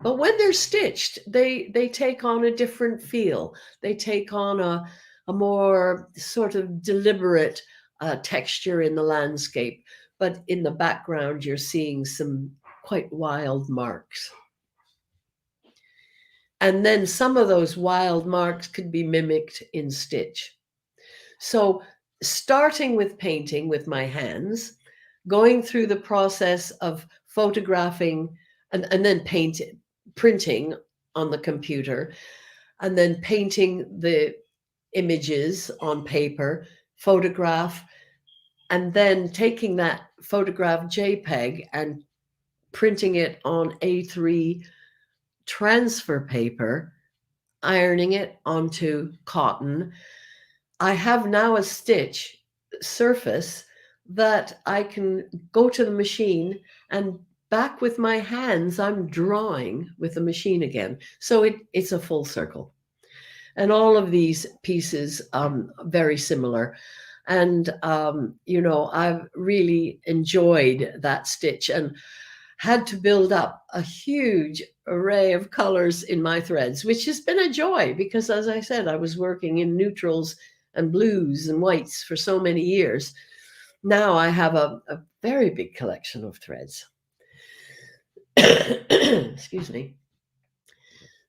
But when they're stitched, they take on a different feel. They take on a more sort of deliberate texture in the landscape. But in the background, you're seeing some quite wild marks. And then some of those wild marks could be mimicked in stitch. So starting with painting with my hands, going through the process of photographing and then printing on the computer, and then painting the images on paper, photograph, and then taking that photograph JPEG and printing it on A3 transfer paper, ironing it onto cotton. I have now a stitch surface that I can go to the machine, and back with my hands, I'm drawing with the machine again. So it's a full circle. And all of these pieces very similar. And, I've really enjoyed that stitch and had to build up a huge array of colors in my threads, which has been a joy because, as I said, I was working in neutrals and blues and whites for so many years. Now I have a very big collection of threads. Excuse me.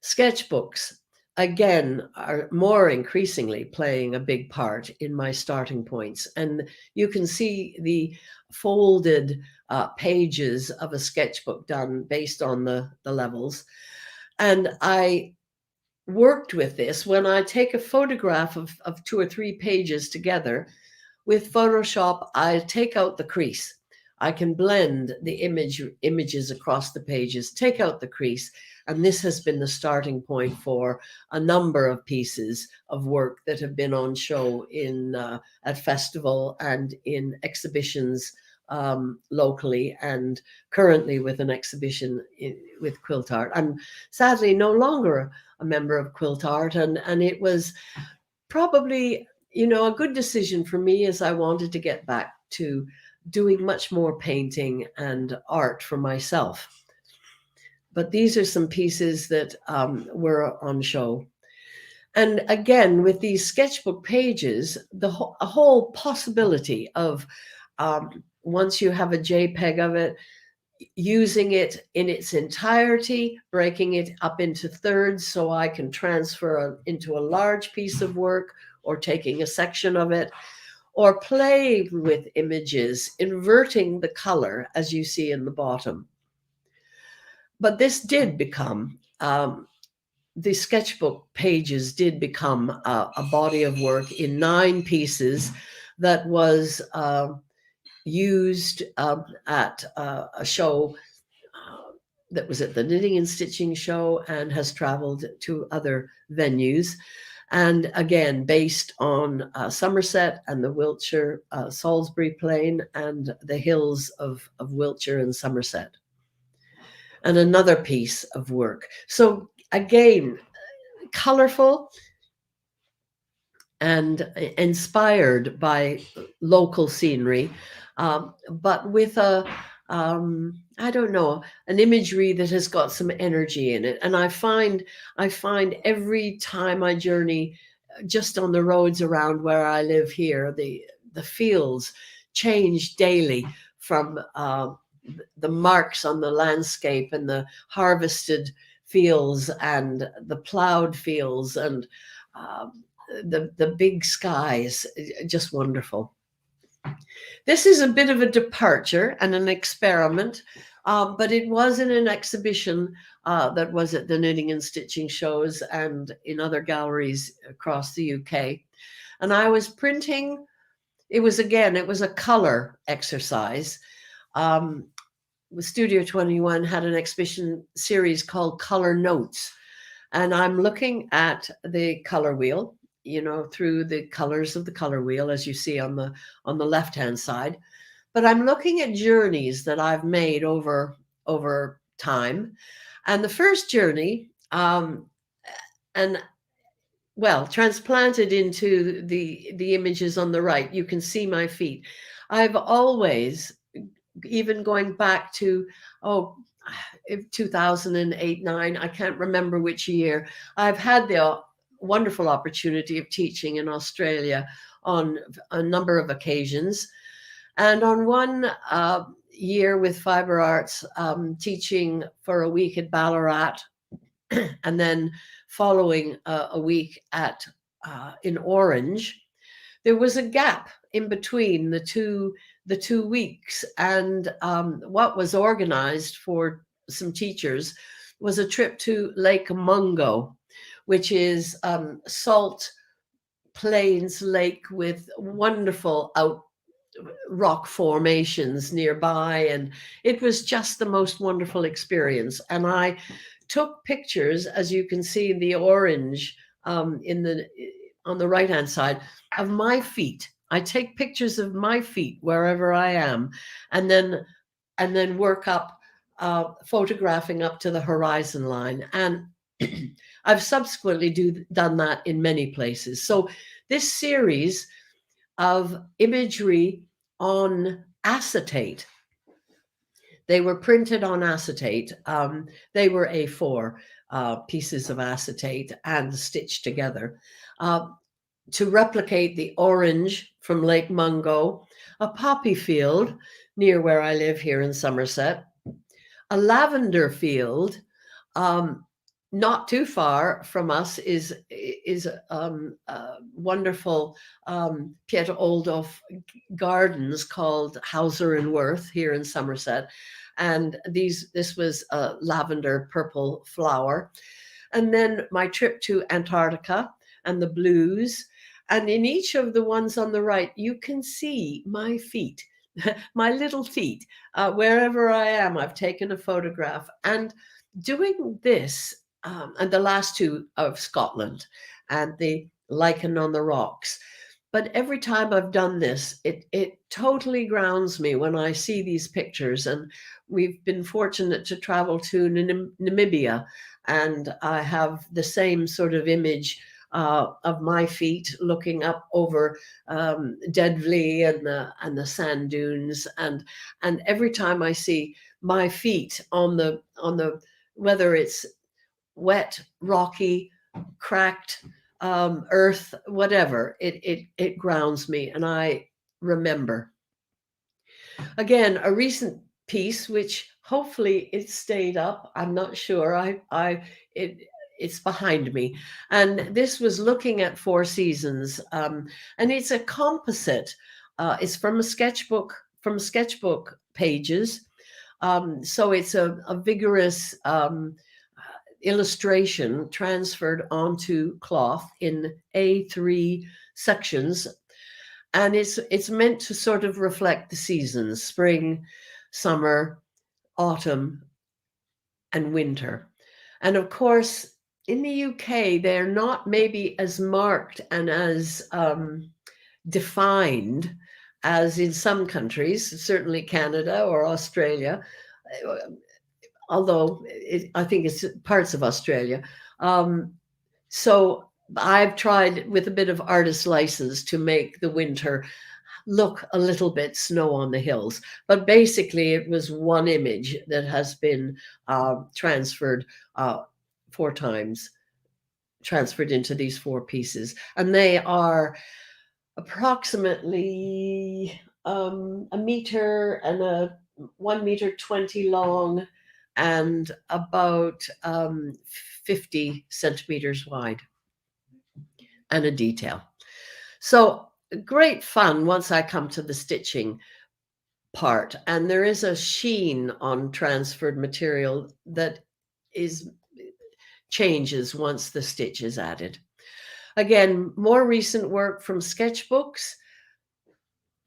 Sketchbooks, again, are more increasingly playing a big part in my starting points. And you can see the folded pages of a sketchbook done based on the levels. And I worked with this when I take a photograph of 2 or 3 pages together. With Photoshop, I take out the crease. I can blend the images across the pages, take out the crease. And this has been the starting point for a number of pieces of work that have been on show at festival and in exhibitions locally, and currently with an exhibition with Quilt Art. I'm sadly no longer a member of Quilt Art, and it was probably, a good decision for me, as I wanted to get back to doing much more painting and art for myself. But these are some pieces that were on show. And again, with these sketchbook pages, a whole possibility of, once you have a JPEG of it, using it in its entirety, breaking it up into thirds so I can transfer into a large piece of work, or taking a section of it, or play with images, inverting the color as you see in the bottom. But this did become, the sketchbook pages did become a body of work in 9 pieces that was used at a show that was at the Knitting and Stitching Show and has traveled to other venues. And again, based on Somerset and the Wiltshire, Salisbury Plain and the hills of Wiltshire and Somerset. And another piece of work. So again, colorful and inspired by local scenery, but with I don't know, an imagery that has got some energy in it. And I find every time I journey just on the roads around where I live here, the fields change daily from the marks on the landscape and the harvested fields and the plowed fields and the big skies, just wonderful. This is a bit of a departure and an experiment, but it was in an exhibition that was at the Knitting and Stitching Shows and in other galleries across the UK. And I was printing, it was a color exercise. Studio 21 had an exhibition series called Color Notes. And I'm looking at the color wheel, through the colors of the color wheel, as you see on the left-hand side. But I'm looking at journeys that I've made over time. And the first journey, transplanted into the images on the right, you can see my feet. I've always, even going back to 2008-9, I can't remember which year, I've had the wonderful opportunity of teaching in Australia on a number of occasions. And on one year with Fibre Arts, teaching for a week at Ballarat, and then following a week in Orange, there was a gap in between the two weeks. And what was organized for some teachers was a trip to Lake Mungo, which is salt plains lake with wonderful rock formations nearby. And it was just the most wonderful experience. And I took pictures, as you can see in the orange on the right-hand side, of my feet. I take pictures of my feet wherever I am, and then work up, photographing up to the horizon line. And I've subsequently done that in many places. So this series of imagery on acetate, they were printed on acetate. They were A4 pieces of acetate and stitched together to replicate the orange from Lake Mungo, a poppy field near where I live here in Somerset, a lavender field not too far from us is wonderful Piet Oldhoff gardens called Hauser and Worth here in Somerset. And this was a lavender purple flower. And then my trip to Antarctica and the blues. And in each of the ones on the right, you can see my feet, my little feet. Wherever I am, I've taken a photograph. And doing this, and the last two of Scotland and the lichen on the rocks. But every time I've done this, it totally grounds me when I see these pictures. And we've been fortunate to travel to Namibia, and I have the same sort of image of my feet looking up over Deadvley and the sand dunes. And every time I see my feet on the whether it's wet, rocky, cracked earth, whatever, it grounds me, and I remember. Again, a recent piece, which hopefully it stayed up. I'm not sure. It's behind me, and this was looking at Four Seasons, and it's a composite. It's from a sketchbook, from sketchbook pages. So it's a vigorous illustration transferred onto cloth in A3 sections, and it's meant to sort of reflect the seasons: spring, summer, autumn, and winter. And of course, in the UK, they're not maybe as marked and as defined as in some countries, certainly Canada or Australia, although I think it's parts of Australia. So I've tried with a bit of artist license to make the winter look a little bit snow on the hills. But basically, it was one image that has been transferred 4 times, transferred into these 4 pieces. And they are approximately a meter and a 1.20 meters long and about 50 centimeters wide, and a detail. So great fun once I come to the stitching part, and there is a sheen on transferred material that changes once the stitch is added. Again, more recent work from sketchbooks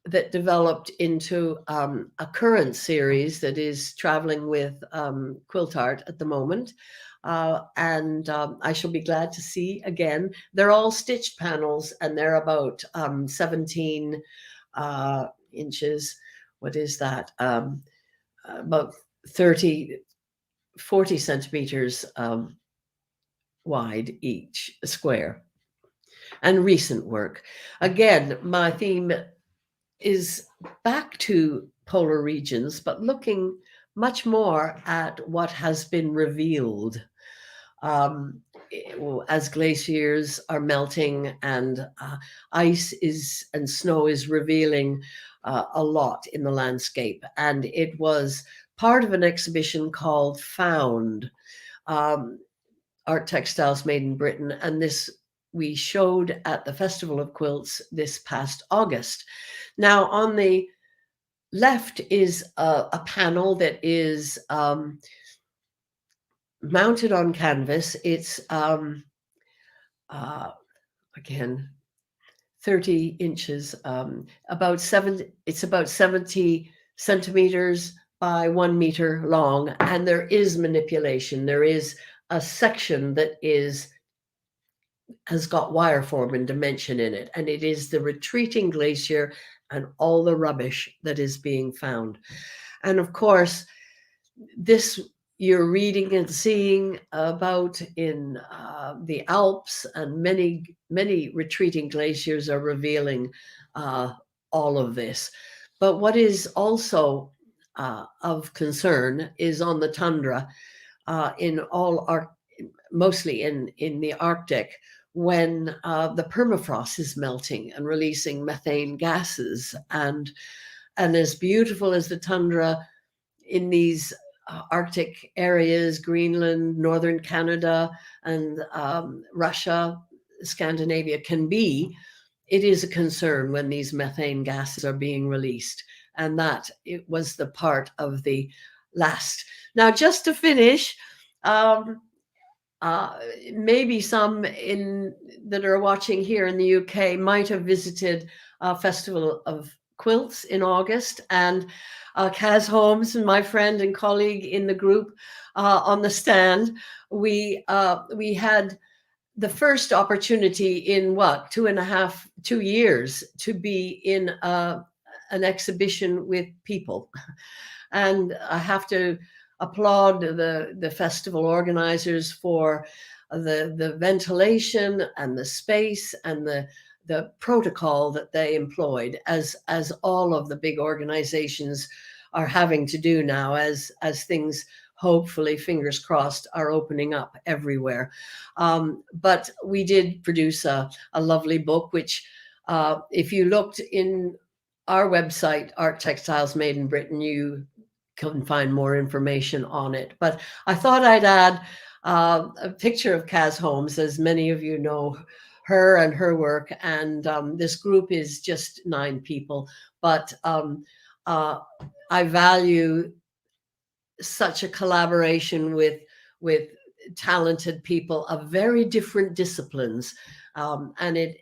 that developed into a current series that is traveling with Quilt Art at the moment. And I shall be glad to see again. They're all stitched panels, and they're about 17 inches. What is that? About 40 centimeters wide each square. And recent work. Again, my theme is back to polar regions, but looking much more at what has been revealed as glaciers are melting and ice and snow is revealing a lot in the landscape. And it was part of an exhibition called Found, Art Textiles Made in Britain, and this we showed at the Festival of Quilts this past August. Now, on the left is a panel that is mounted on canvas. It's again 30 inches, it's about 70 centimeters by 1 meter long, and there is manipulation. There is a section that has got wire form and dimension in it, and it is the retreating glacier and all the rubbish that is being found. And of course, this you're reading and seeing about in the Alps, and many retreating glaciers are revealing all of this. But what is also of concern is on the tundra, mostly in the Arctic, when the permafrost is melting and releasing methane gases. And as beautiful as the tundra in these Arctic areas, Greenland, northern Canada, and Russia, Scandinavia can be, it is a concern when these methane gases are being released. And that it was the part of the last. Now, just to finish, maybe some that are watching here in the UK might have visited a Festival of Quilts in August, and Kaz Holmes, and my friend and colleague in the group on the stand, we had the first opportunity in 2 years to be in an exhibition with people. And I have to applaud the festival organizers for the ventilation and the space and the protocol that they employed, as all of the big organizations are having to do now, as things hopefully, fingers crossed, are opening up everywhere. But we did produce a lovely book, which if you looked in our website, Art Textiles Made in Britain, you can find more information on it. But I thought I'd add a picture of Kaz Holmes, as many of you know her and her work. And this group is just 9 people, but I value such a collaboration with talented people of very different disciplines, and it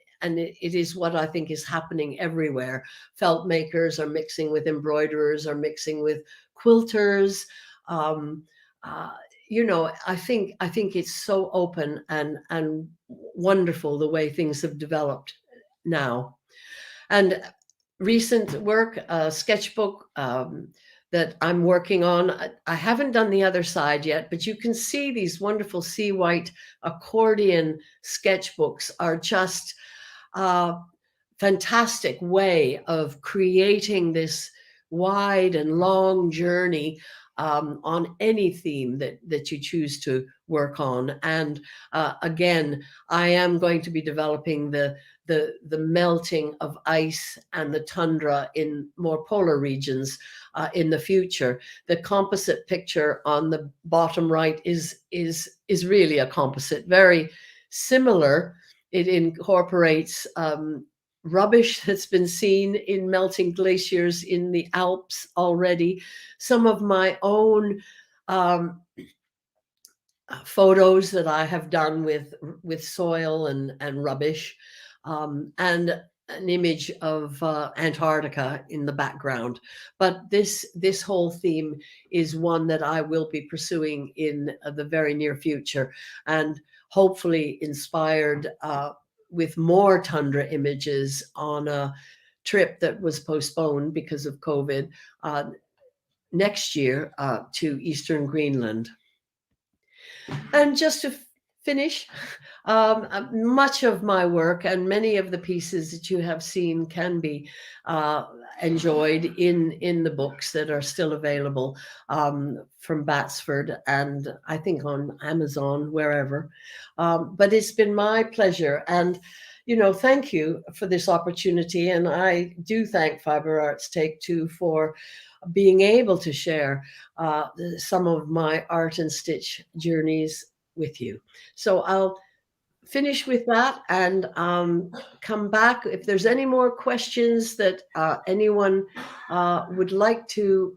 is what I think is happening everywhere. Felt makers are mixing with embroiderers, are mixing with quilters. you know, I think it's so open and wonderful the way things have developed now. And recent work, sketchbook that I'm working on. I haven't done the other side yet, but you can see these wonderful sea white accordion sketchbooks are just a fantastic way of creating this wide and long journey on any theme that you choose to work on. And again, I am going to be developing the melting of ice and the tundra in more polar regions in the future. The composite picture on the bottom right is really a composite, very similar. It incorporates rubbish that's been seen in melting glaciers in the Alps already. Some of my own photos that I have done with soil and rubbish, and an image of Antarctica in the background. But this whole theme is one that I will be pursuing in the very near future, and hopefully inspired with more tundra images on a trip that was postponed because of COVID next year to Eastern Greenland. And just to finish, much of my work and many of the pieces that you have seen can be enjoyed in the books that are still available from Batsford, and I think on Amazon, wherever. But it's been my pleasure, and you know, thank you for this opportunity, and I do thank Fiber Arts Take Two for being able to share some of my art and stitch journeys with you. So I'll finish with that and come back if there's any more questions that anyone would like to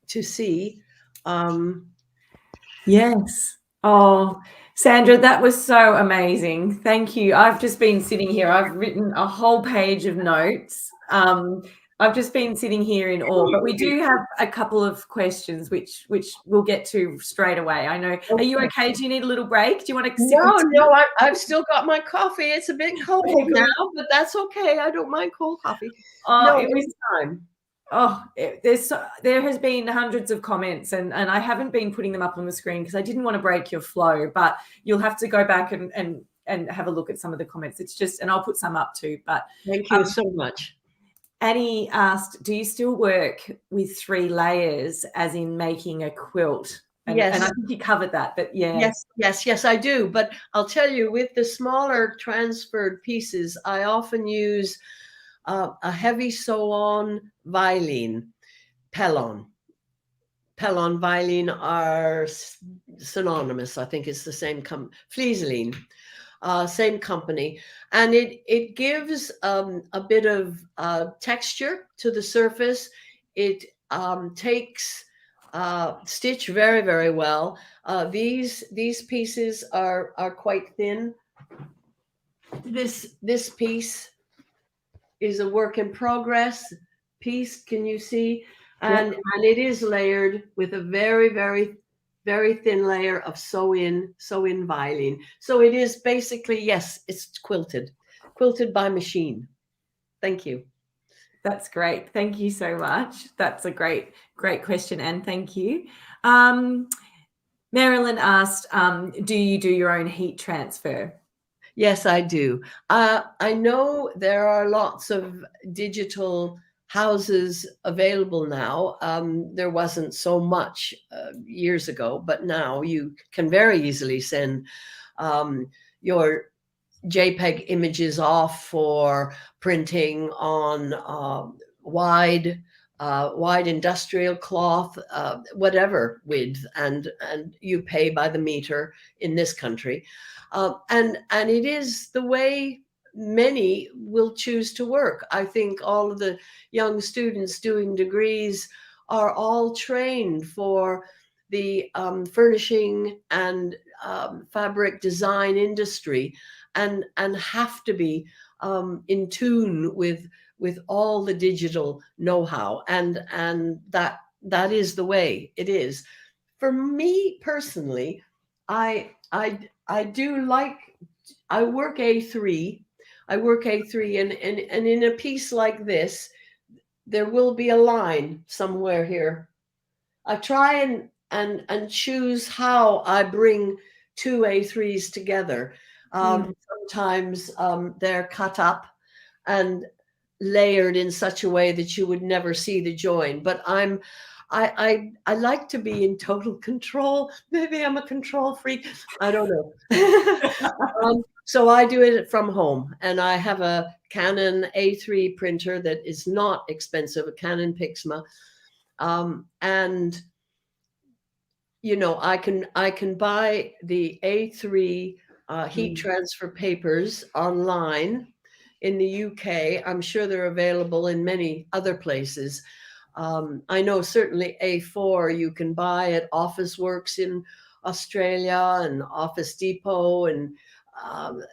see. Yes. Oh, Sandra, that was so amazing. Thank you. I've just been sitting here. I've written a whole page of notes. I've just been sitting here in awe, but we do have a couple of questions which we'll get to straight away. I know. Are you okay? Do you need a little break? Do you want to sip of tea? No, I've still got my coffee. It's a bit cold now, but that's okay. I don't mind cold coffee. No, it was time. Oh, there has been hundreds of comments, and I haven't been putting them up on the screen because I didn't want to break your flow, but you'll have to go back and have a look at some of the comments. It's just, and I'll put some up too. But thank you so much. Annie asked, do you still work with 3 layers as in making a quilt? And, yes. And I think you covered that, but yeah. Yes, I do. But I'll tell you, with the smaller transferred pieces, I often use a heavy sew-on Vilene, Pellon. Pellon, Vilene are synonymous. I think it's the same Fleeseline. Same company, and it gives a bit of texture to the surface. It takes stitch very, very well. These pieces are quite thin. This piece is a work in progress piece. Can you see? And it is layered with a very, very, very thin layer of sew-in Vilene. So it is basically, yes, it's quilted by machine. Thank you. That's great. Thank you so much. That's a great question, and thank you. Marilyn asked, do you do your own heat transfer? Yes, I do. I know there are lots of digital houses available now. There wasn't so much years ago, but now you can very easily send your JPEG images off for printing on wide industrial cloth, whatever width, and you pay by the meter in this country, and it is the way many will choose to work. I think all of the young students doing degrees are all trained for the furnishing and fabric design industry, and have to be in tune with all the digital know-how, and that is the way it is. for me personally, I do like, I work A3. I work A3, and in a piece like this, there will be a line somewhere here. I try and choose how I bring two A3s together. Sometimes they're cut up and layered in such a way that you would never see the join. But I like to be in total control. Maybe I'm a control freak. I don't know. So I do it from home, and I have a Canon A3 printer that is not expensive, a Canon Pixma, and you know, I can buy the A3 heat transfer papers online in the UK. I'm sure they're available in many other places. I know certainly A4 you can buy at Office Works in Australia and Office Depot and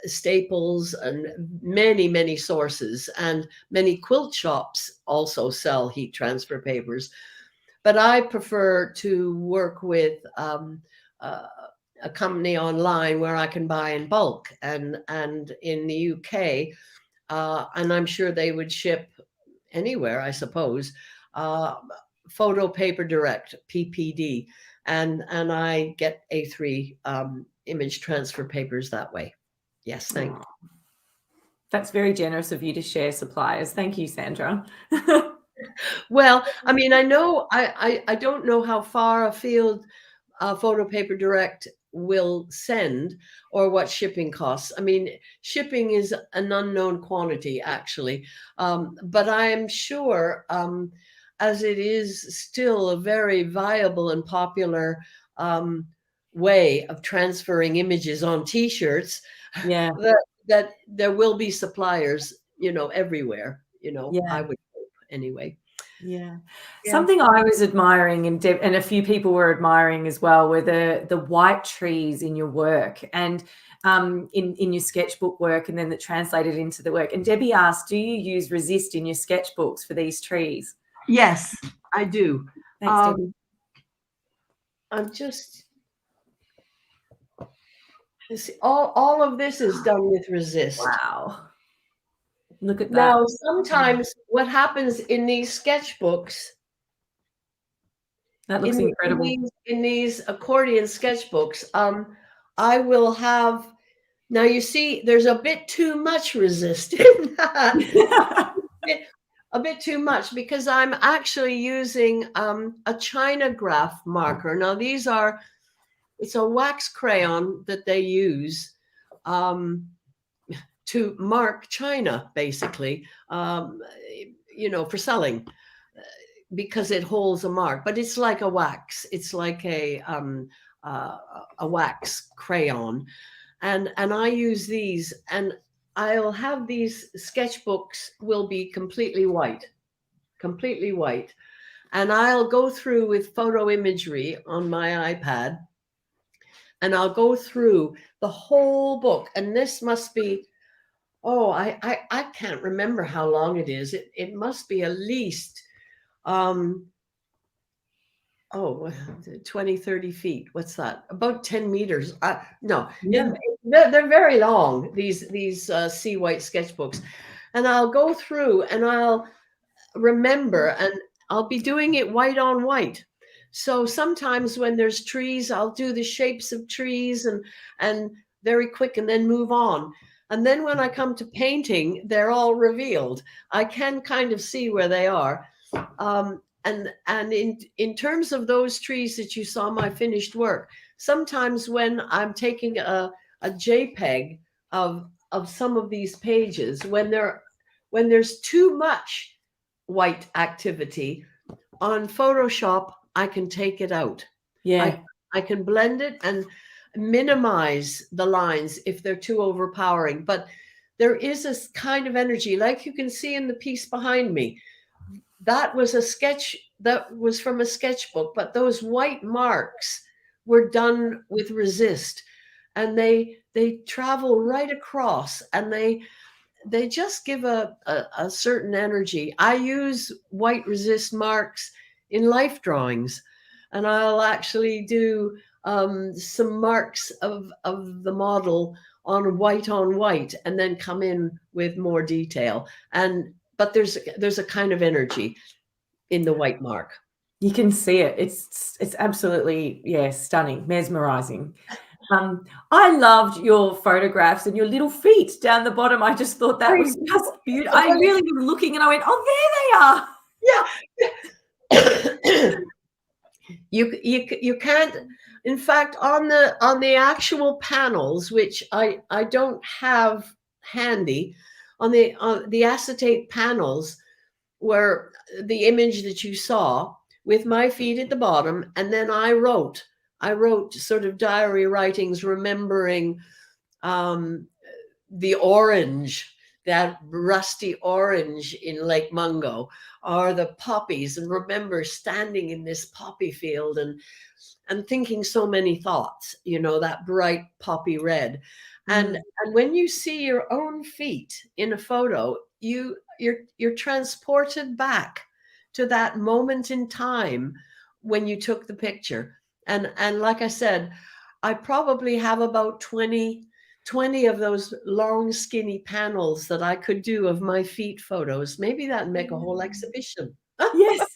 Staples and many sources, and many quilt shops also sell heat transfer papers. But I prefer to work with a company online where I can buy in bulk, and in the UK, and I'm sure they would ship anywhere, I suppose. Photo Paper Direct, PPD, and I get A3 image transfer papers that way. Yes, thanks. That's very generous of you to share suppliers. Thank you, Sandra. Well, I mean, I know I don't know how far afield Photo Paper Direct will send, or what shipping costs. I mean, shipping is an unknown quantity, actually, but I am sure, as it is still a very viable and popular way of transferring images on T-shirts, Yeah, that there will be suppliers, you know, everywhere. You know, yeah. I would hope anyway. Yeah. Yeah. Something I was admiring, and a few people were admiring as well, were the white trees in your work, and in your sketchbook work, and then that translated into the work. And Debbie asked, do you use resist in your sketchbooks for these trees? Yes, I do. Thanks, Debbie. I'm just, you see, all of this is done with resist. Wow. Look at that. Now, sometimes what happens in these sketchbooks, That looks incredible. in these accordion sketchbooks, I will have, now you see, there's a bit too much resist in that. A bit too much, because I'm actually using a China graph marker. Now these are, it's a wax crayon that they use to mark China, basically, you know, for selling, because it holds a mark. But it's like a wax. It's like a wax crayon, and I use these, and I'll have these sketchbooks will be completely white, and I'll go through with photo imagery on my iPad, and I'll go through the whole book. And this must be, oh, I can't remember how long it is. It must be at least 20, 30 feet. What's that? About 10 meters. No, Yeah. they're very long, these sea white sketchbooks. And I'll go through and I'll remember, and I'll be doing it white on white. So sometimes when there's trees, I'll do the shapes of trees and very quick, and then move on. And then when I come to painting, they're all revealed. I can kind of see where they are. And in terms of those trees that you saw my finished work, sometimes when I'm taking a JPEG of some of these pages, when there's too much white activity on Photoshop, I can take it out. Yeah. I can blend it and minimize the lines if they're too overpowering. But there is this kind of energy, like you can see in the piece behind me. That was a sketch that was from a sketchbook, but those white marks were done with resist, and they travel right across, and they just give a certain energy. I use white resist marks in life drawings, and I'll actually do some marks of the model on white, and then come in with more detail. But there's a kind of energy in the white mark. You can see it. It's absolutely, yeah, stunning, mesmerizing. I loved your photographs and your little feet down the bottom. I just thought that was just beautiful. I really was looking and I went, oh, there they are. Yeah. You can't. In fact, on the actual panels, which I don't have handy, on the acetate panels, were the image that you saw with my feet at the bottom, and then I wrote sort of diary writings, remembering the orange, that rusty orange in Lake Mungo, or the poppies, and remember standing in this poppy field and thinking so many thoughts, that bright poppy red. And when you see your own feet in a photo, you're transported back to that moment in time when you took the picture. And like I said, I probably have about 20 of those long, skinny panels that I could do of my feet photos. Maybe that'd make a whole exhibition. Yes,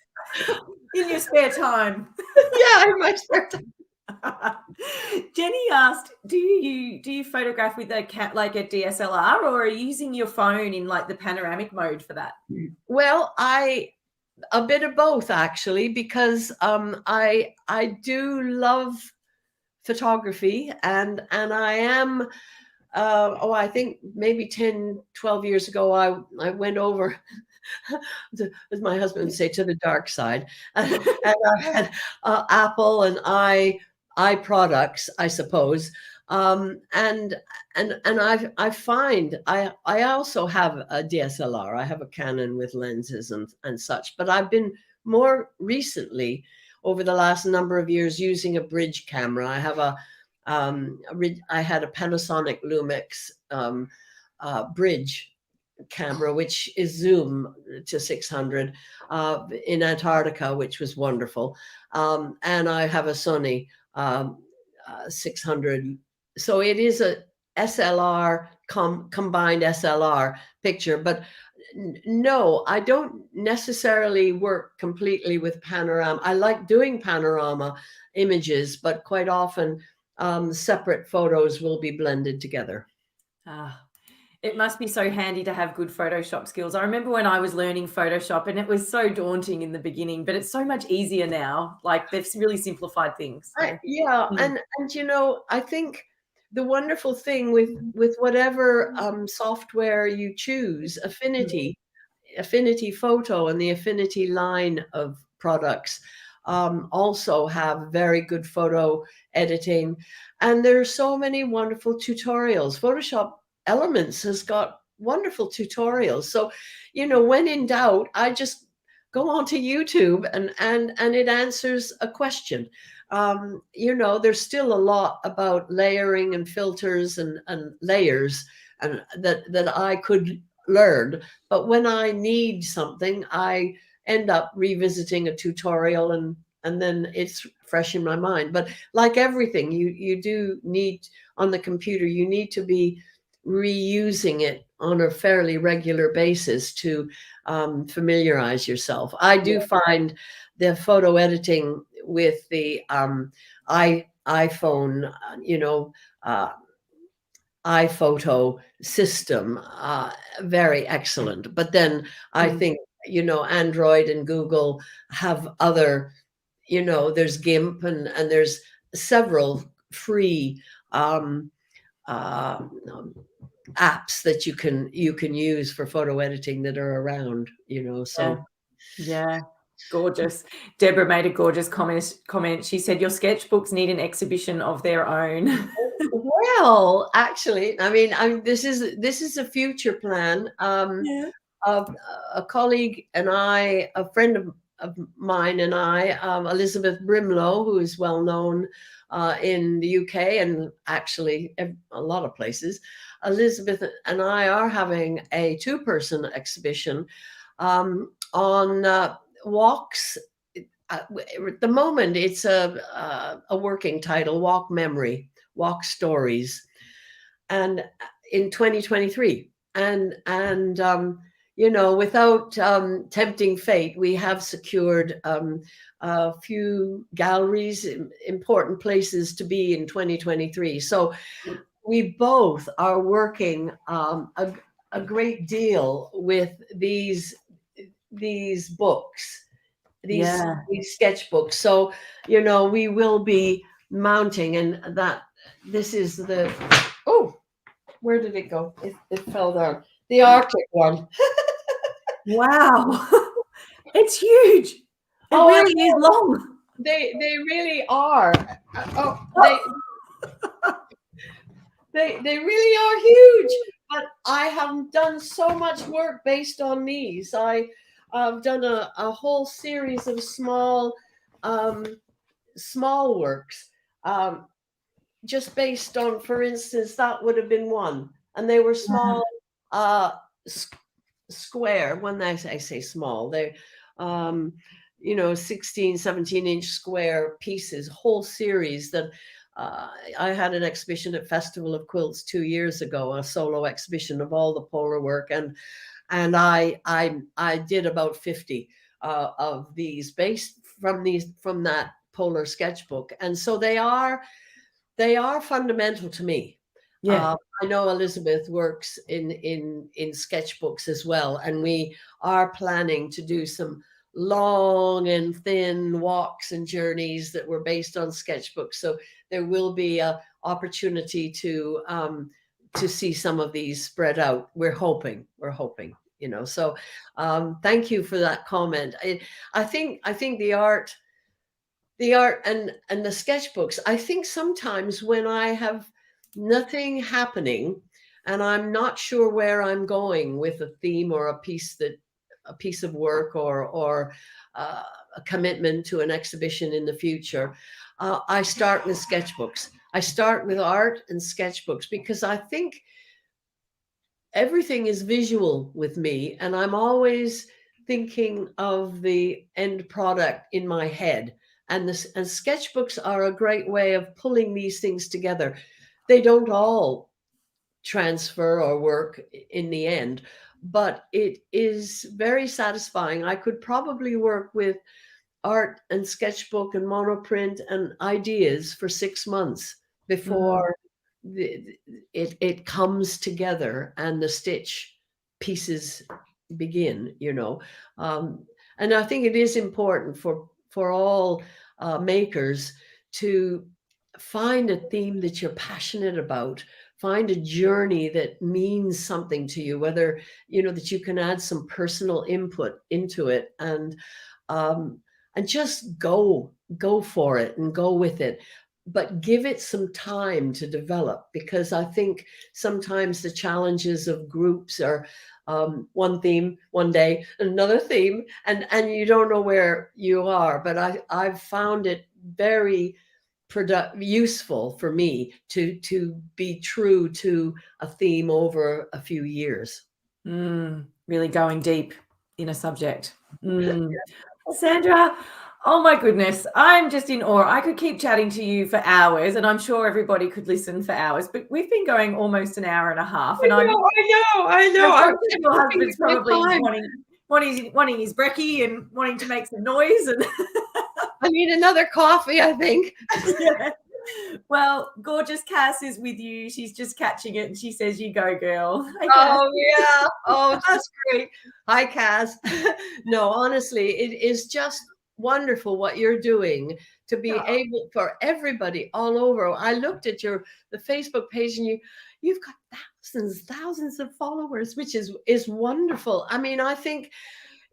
in your spare time. Yeah, in my spare time. Jenny asked, do you photograph with a DSLR, or are you using your phone in like the panoramic mode for that? Well, a bit of both, actually, because I do love photography, and I am I think maybe 10, 12 years ago, I went over as my husband would say, to the dark side. And I had Apple and i products, I suppose. And I find I also have a DSLR. I have a Canon with lenses and such, but I've been more recently, over the last number of years, using a bridge camera. I have I had a Panasonic Lumix bridge camera, which is zoom to 600 in Antarctica, which was wonderful. And I have a Sony 600. So it is a SLR combined SLR picture, but no, I don't necessarily work completely with panorama. I like doing panorama images, but quite often separate photos will be blended together. It must be so handy to have good Photoshop skills. I remember when I was learning Photoshop, and it was so daunting in the beginning, but it's so much easier now. Like, they've really simplified things. So. And I think the wonderful thing with whatever software you choose, Affinity Photo and the Affinity line of products also have very good photo editing. And there are so many wonderful tutorials. Photoshop Elements has got wonderful tutorials. So, when in doubt, I just go onto YouTube and it answers a question. There's still a lot about layering and filters and layers and that I could learn. But when I need something, I end up revisiting a tutorial and then it's fresh in my mind. But like everything, you do need on the computer, you need to be reusing it on a fairly regular basis to familiarize yourself. I do find the photo editing with the iPhone, iPhoto system very excellent. But then I think, Android and Google have other, there's GIMP and there's several free apps that you can use for photo editing that are around, so yeah. Gorgeous. Deborah made a gorgeous comment. She said, your sketchbooks need an exhibition of their own. Well, actually, I mean, this is a future plan. Of a colleague and I, a friend of mine and I, Elizabeth Brimlow, who is well known in the UK and actually a lot of places. Elizabeth and I are having a 2-person exhibition on walks at the moment, it's a working title, Walk Memory, Walk Stories, and in 2023. And without tempting fate, we have secured a few galleries, important places to be in 2023. So we both are working a great deal with these books, these sketchbooks. So we will be mounting, and that this is the where did it go? It fell down. The Arctic one. Wow. It's huge. It really is long. They really are. They really are huge. But I have done so much work based on these. I've done a whole series of small works, just based on, for instance, that would have been one, and they were small, square. When I say small, they 16, 17-inch square pieces, whole series that I had an exhibition at Festival of Quilts 2 years ago, a solo exhibition of all the polar work, and I did about 50 of these based from that polar sketchbook, and so they are fundamental to me. Yeah. I know Elizabeth works in sketchbooks as well, and we are planning to do some long and thin walks and journeys that were based on sketchbooks. So there will be a opportunity to see some of these spread out. We're hoping. So thank you for that comment. I think the art and the sketchbooks, I think sometimes when I have nothing happening and I'm not sure where I'm going with a theme or a piece of work or a commitment to an exhibition in the future, I start with sketchbooks. I start with art and sketchbooks because I think everything is visual with me, and I'm always thinking of the end product in my head. And sketchbooks are a great way of pulling these things together. They don't all transfer or work in the end, but it is very satisfying. I could probably work with art and sketchbook and monoprint and ideas for 6 months before it comes together and the stitch pieces begin, and I think it is important for all makers to find a theme that you're passionate about, find a journey that means something to you, whether that you can add some personal input into it, and just go for it and go with it, but give it some time to develop, because I think sometimes the challenges of groups are one theme one day, another theme, and you don't know where you are. But I've found it very useful for me to be true to a theme over a few years. Really going deep in a subject. Sandra, oh my goodness, I'm just in awe. I could keep chatting to you for hours, and I'm sure everybody could listen for hours, but we've been going almost an hour and a half. And I know. Your husband's probably wanting his brekkie and wanting to make some noise. And I need another coffee, I think. Yeah. Well, gorgeous Cass is with you. She's just catching it, and she says, "You go, girl." Oh, yeah. Oh, that's great. Hi, Cass. No, honestly, it is just wonderful what you're doing to be able for everybody all over. I looked at the Facebook page, and you've got thousands of followers, which is wonderful. I mean, I think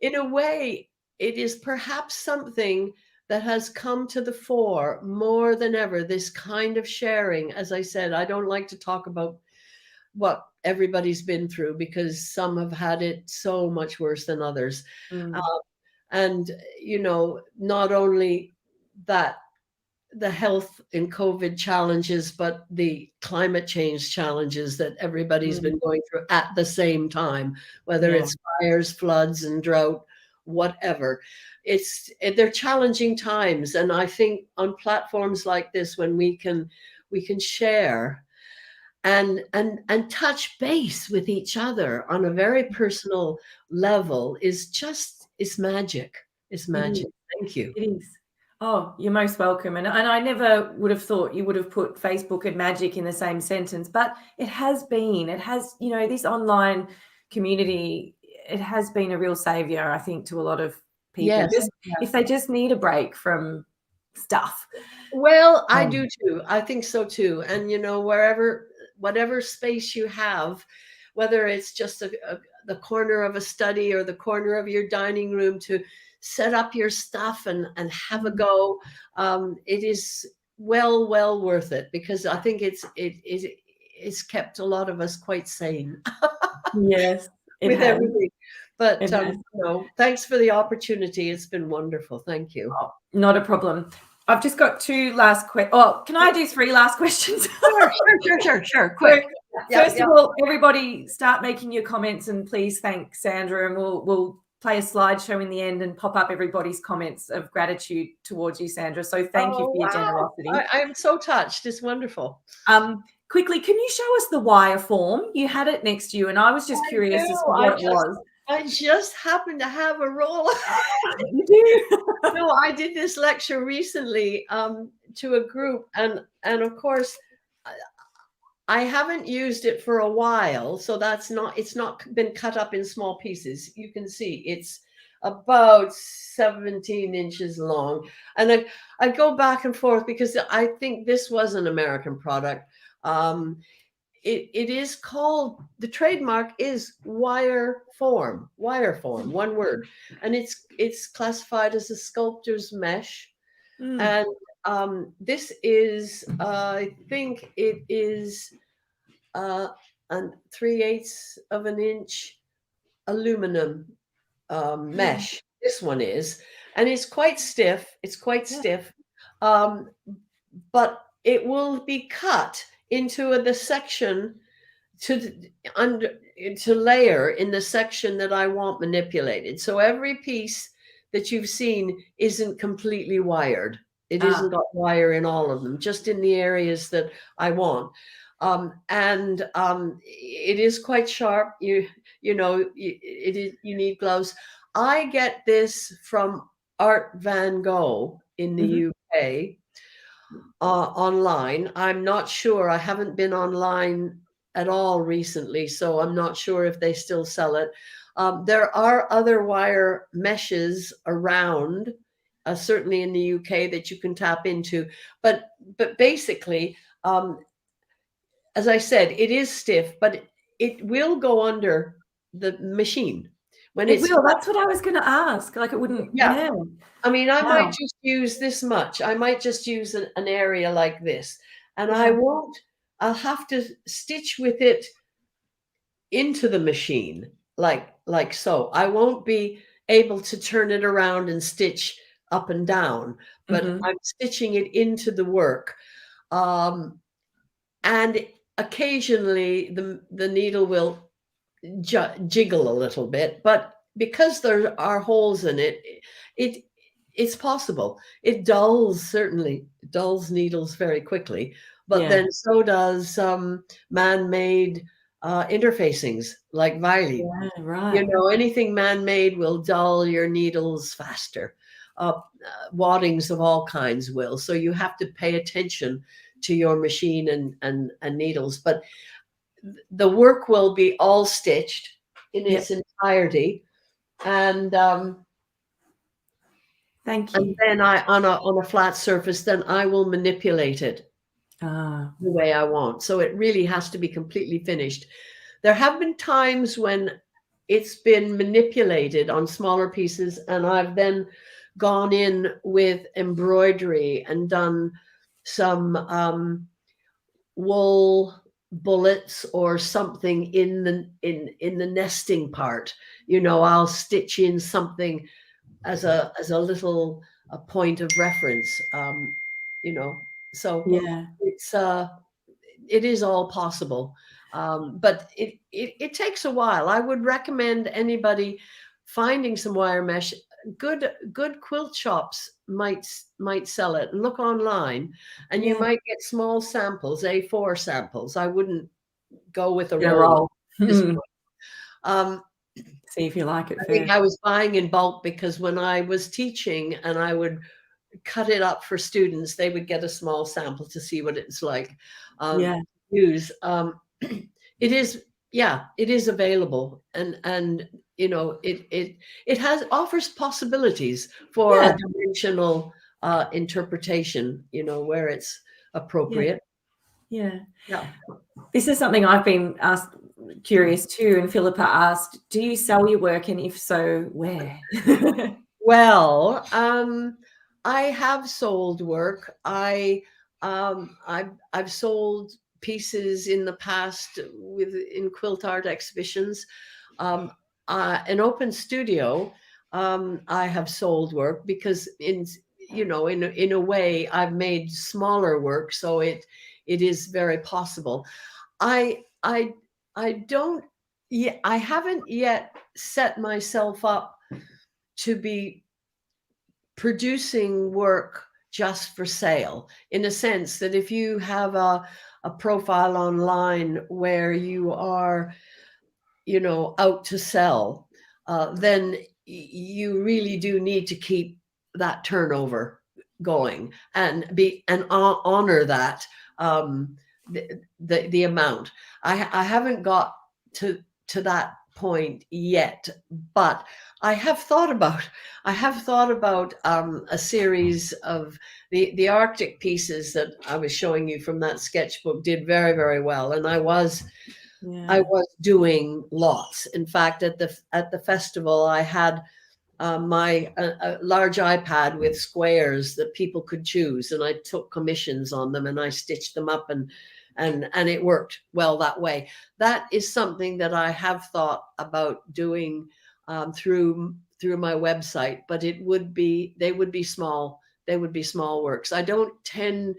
in a way it is perhaps something that has come to the fore more than ever, this kind of sharing. As I said, I don't like to talk about what everybody's been through, because some have had it so much worse than others. And, not only that, the health and COVID challenges, but the climate change challenges that everybody's been going through at the same time, whether it's fires, floods, and drought, whatever. They're challenging times, and I think on platforms like this, when we can share and touch base with each other on a very personal level is magic. It's magic. Thank you. It is. Oh, you're most welcome. And I never would have thought you would have put Facebook and magic in the same sentence, but it has, you know, this online community, it has been a real savior, I think, to a lot of people. Yes. If they just need a break from stuff. Well, I do too. I think so too. And, you know, whatever space you have, whether it's just the corner of a study or the corner of your dining room to set up your stuff and have a go, it is well worth it, because I think it's kept a lot of us quite sane. Yes, with has. everything. But you know, thanks for the opportunity. It's been wonderful. Thank you. Oh, not a problem. I've just got two last questions. Oh, can I do 3 last questions? Sure. Quick. First of all, everybody start making your comments, and please thank Sandra, and we'll play a slideshow in the end and pop up everybody's comments of gratitude towards you, Sandra. So thank you for your generosity. I'm so touched. It's wonderful. Quickly, can you show us the wire form? You had it next to you, and I was just curious as to what it was. I just happened to have a roll. You do? No, I did this lecture recently to a group, and of course, I haven't used it for a while, so it's not been cut up in small pieces. You can see it's about 17 inches long, and I go back and forth because I think this was an American product. It is called, the trademark is wire form, one word, and it's classified as a sculptor's mesh. And this is, I think it is a 3/8 of an inch aluminum mesh. This one is, and it's quite stiff. But it will be cut into the section to layer in the section that I want manipulated. So every piece that you've seen isn't completely wired. It isn't got wire in all of them, just in the areas that I want. It is quite sharp. You need gloves. I get this from Art Van Gogh in the UK. Online. I'm not sure. I haven't been online at all recently, so I'm not sure if they still sell it. There are other wire meshes around, certainly in the UK, that you can tap into. But basically, as I said, it is stiff, but it will go under the machine. That's what I was going to ask. Like, it wouldn't. Yeah. I mean, I might just use this much. I might just use an area like this, and I'll have to stitch with it into the machine, like so. I won't be able to turn it around and stitch up and down, but I'm stitching it into the work. And occasionally the needle will jiggle a little bit, but because there are holes in it, it's possible. It certainly dulls needles very quickly, but then so does man-made interfacings like Viley. Yeah, right. You know, anything man-made will dull your needles faster. Waddings of all kinds will. So you have to pay attention to your machine and needles. But the work will be all stitched in its entirety, and thank you. And then on a flat surface, then I will manipulate it the way I want. So it really has to be completely finished. There have been times when it's been manipulated on smaller pieces, and I've then gone in with embroidery and done some wool bullets or something in the nesting part. You know, I'll stitch in something as a little point of reference. You know, so it is all possible, but it takes a while. I would recommend anybody finding some wire mesh. Good quilt shops might sell it. Look online, and you might get small samples, A4 samples. I wouldn't go with a roll. See if you like it I first. think I was buying in bulk because when I was teaching and I would cut it up for students, they would get a small sample to see what it's like. Use. It is available, and you know, it offers possibilities for a dimensional interpretation, you know, where it's appropriate. Yeah. This is something I've been curious too, and Philippa asked, do you sell your work, and if so, where? Well, I have sold work. I've sold pieces in the past in quilt art exhibitions. An open studio, I have sold work because in a way I've made smaller work, so it is very possible. I haven't yet set myself up to be producing work just for sale, in a sense that if you have a profile online where you are, you know, out to sell, then you really do need to keep that turnover going and honor that, the amount. I haven't got to that point yet, but I have thought about a series of the Arctic pieces that I was showing you from that sketchbook did very, very well, and I was doing lots. In fact, at the festival, I had my large iPad with squares that people could choose, and I took commissions on them and I stitched them up, and it worked well that way. That is something that I have thought about doing through my website, but they would be small works. I don't tend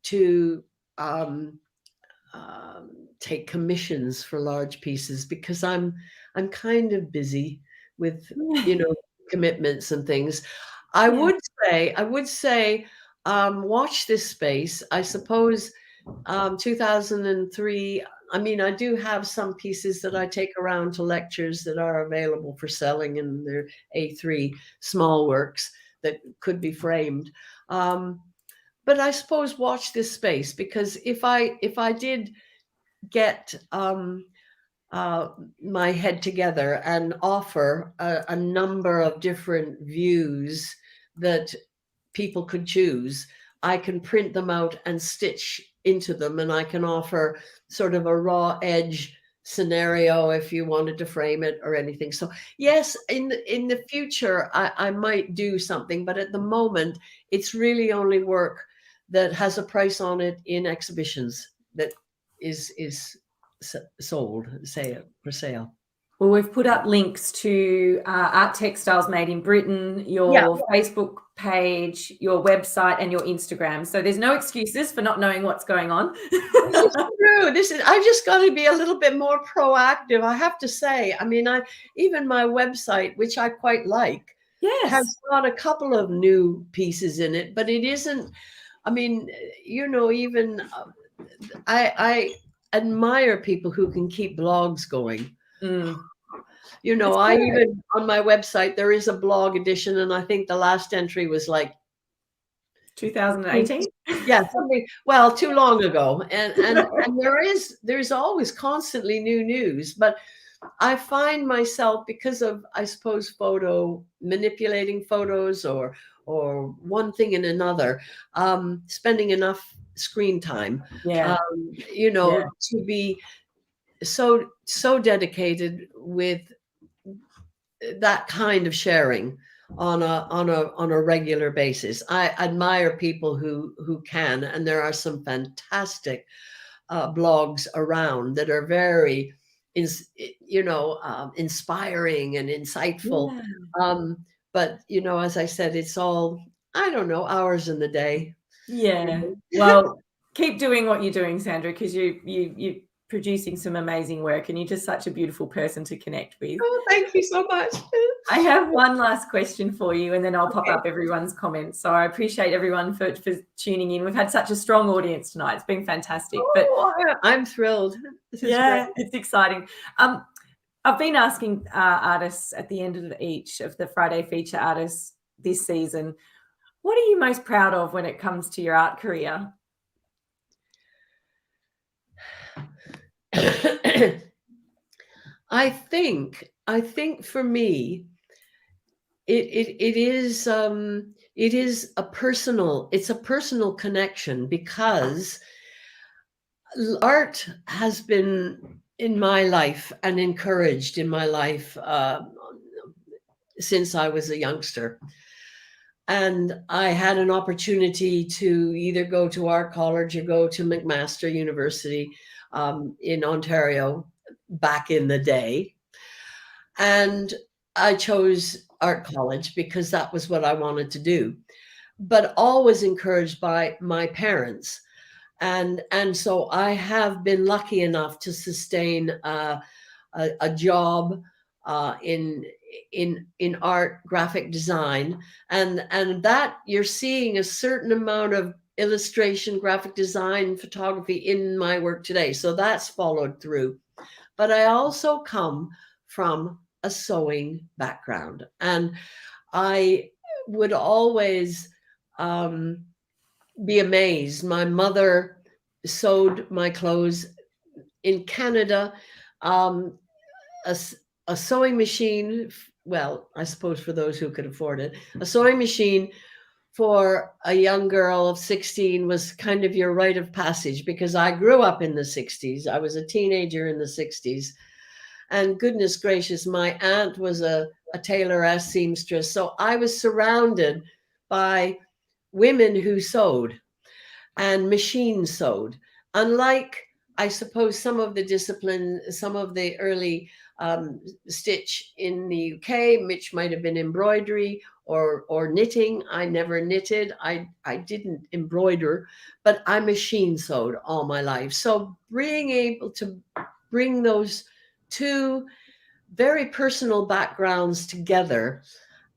to take commissions for large pieces because I'm kind of busy with, you know, commitments and things. I would say watch this space. I suppose 2003, I mean, I do have some pieces that I take around to lectures that are available for selling, and they're A3 small works that could be framed. But I suppose watch this space, because if I did get my head together and offer a number of different views that people could choose, I can print them out and stitch into them, and I can offer sort of a raw edge scenario if you wanted to frame it or anything. So yes, in the future I might do something, but at the moment it's really only work that has a price on it in exhibitions that is sold, say, for sale. Well, we've put up links to Art Textiles Made in Britain, your Facebook page, your website, and your Instagram. So there's no excuses for not knowing what's going on. This is true. I've just got to be a little bit more proactive, I have to say. I mean, even my website, which I quite like, has got a couple of new pieces in it, but it isn't. I mean, you know, even I admire people who can keep blogs going. You know, I even on my website there is a blog edition, and I think the last entry was like 2018. Yeah, something, well, too long ago. And there's always constantly new news, but I find myself, because of, I suppose, manipulating photos or one thing and another, spending enough screen time, you know, to be so dedicated with that kind of sharing on a regular basis. I admire people who can, and there are some fantastic blogs around that are very inspiring and insightful. But you know, as I said, it's all, I don't know, hours in the day. Well, keep doing what you're doing, Sandra, because you producing some amazing work, and you're just such a beautiful person to connect with. Oh, thank you so much. I have one last question for you, and then I'll pop Okay. up everyone's comments. So I appreciate everyone for tuning in. We've had such a strong audience tonight. It's been fantastic. Oh, I'm thrilled. This is great. It's exciting. I've been asking artists at the end of each of the Friday feature artists this season, what are you most proud of when it comes to your art career? I think for me, it is a personal connection, because art has been in my life and encouraged in my life since I was a youngster. And I had an opportunity to either go to art college or go to McMaster University in Ontario back in the day. And I chose art college because that was what I wanted to do, but always encouraged by my parents. And so I have been lucky enough to sustain a job in art, graphic design, and that you're seeing a certain amount of illustration, graphic design, photography in my work today. So that's followed through. But I also come from a sewing background, and I would always be amazed. My mother sewed my clothes in Canada. A sewing machine, well, I suppose for those who could afford it, a sewing machine for a young girl of 16 was kind of your rite of passage, because I grew up in the 60s. I was a teenager in the 60s. And goodness gracious, my aunt was a tailoress, seamstress. So I was surrounded by women who sewed and machine sewed. Unlike, I suppose, some of the discipline, some of the early stitch in the UK, which might have been embroidery or knitting. I never knitted. I didn't embroider, but I machine sewed all my life. So being able to bring those two very personal backgrounds together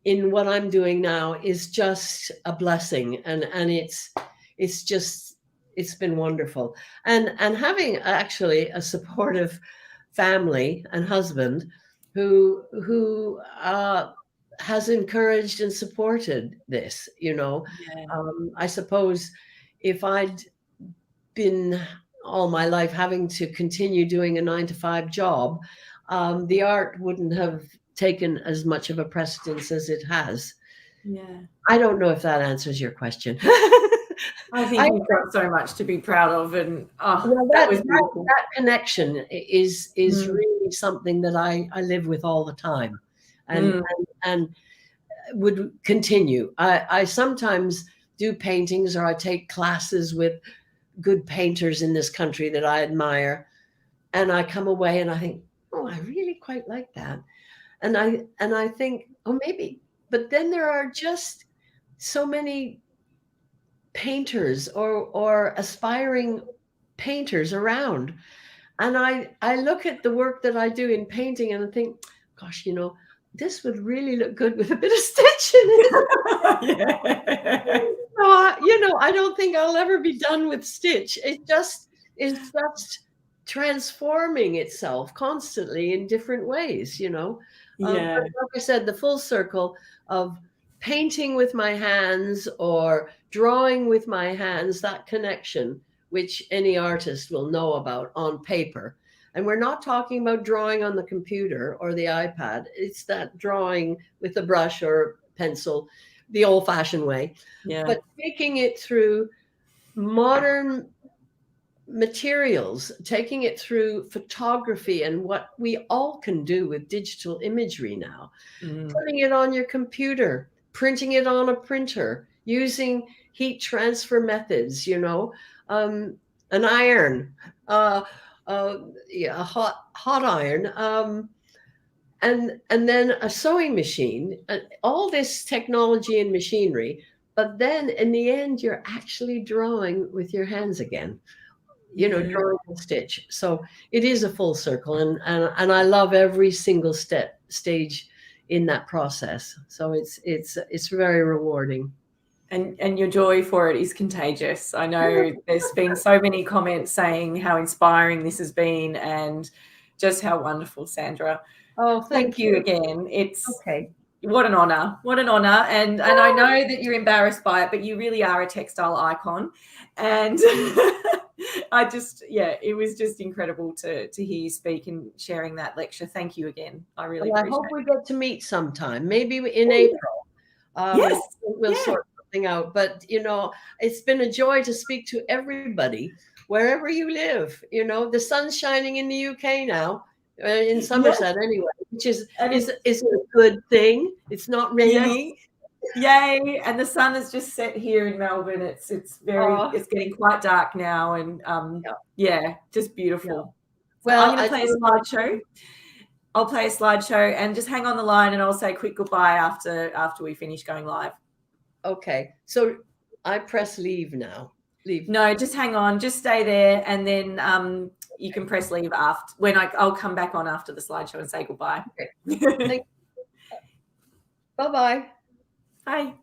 in what I'm doing now is just a blessing, and it's been wonderful, and having actually a supportive family and husband who has encouraged and supported this. Yeah. I suppose if I'd been all my life having to continue doing a 9-to-5 job, the art wouldn't have taken as much of a precedence as it has. Yeah. I don't know if that answers your question. I think you've got so much to be proud of, and that connection is really something that I live with all the time, and would continue. I sometimes do paintings, or I take classes with good painters in this country that I admire, and I come away and I think, oh, I really quite like that, and I think, oh, maybe. But then there are just so many painters or aspiring painters around, and I look at the work that I do in painting and I think, gosh, this would really look good with a bit of stitch in it. Yeah. So, I don't think I'll ever be done with stitch. It's just transforming itself constantly in different ways. Yeah. Like I said, the full circle of painting with my hands or drawing with my hands, that connection, which any artist will know about on paper. And we're not talking about drawing on the computer or the iPad. It's that drawing with a brush or pencil, the old-fashioned way. Yeah. But taking it through modern materials, taking it through photography and what we all can do with digital imagery now, putting it on your computer, printing it on a printer, using heat transfer methods, an iron, a hot iron, and then a sewing machine, all this technology and machinery. But then in the end, you're actually drawing with your hands again. you know, drawing and stitch. So it is a full circle, and I love every single stage in that process. So it's very rewarding. And your joy for it is contagious. I know there's been so many comments saying how inspiring this has been and just how wonderful, Sandra. Oh, Thank you again. It's okay. What an honor. What an honor. And I know that you're embarrassed by it, but you really are a textile icon. And I just, it was just incredible to hear you speak and sharing that lecture. Thank you again. I really appreciate it. I hope we get to meet sometime, maybe in April. Yes. We'll sort something out. But, you know, it's been a joy to speak to everybody, wherever you live. You know, the sun's shining in the UK now, in Somerset anyway, which is a good thing. It's not raining. Yay. And the sun has just set here in Melbourne. It's it's getting quite dark now, and just beautiful. Well, I'm going to play a slideshow. I'll play a slideshow and just hang on the line, and I'll say a quick goodbye after we finish going live. Okay. So I press leave now. Leave. No, just hang on. Just stay there, and then you can press leave after when I'll come back on after the slideshow and say goodbye. Okay. Bye-bye. Bye.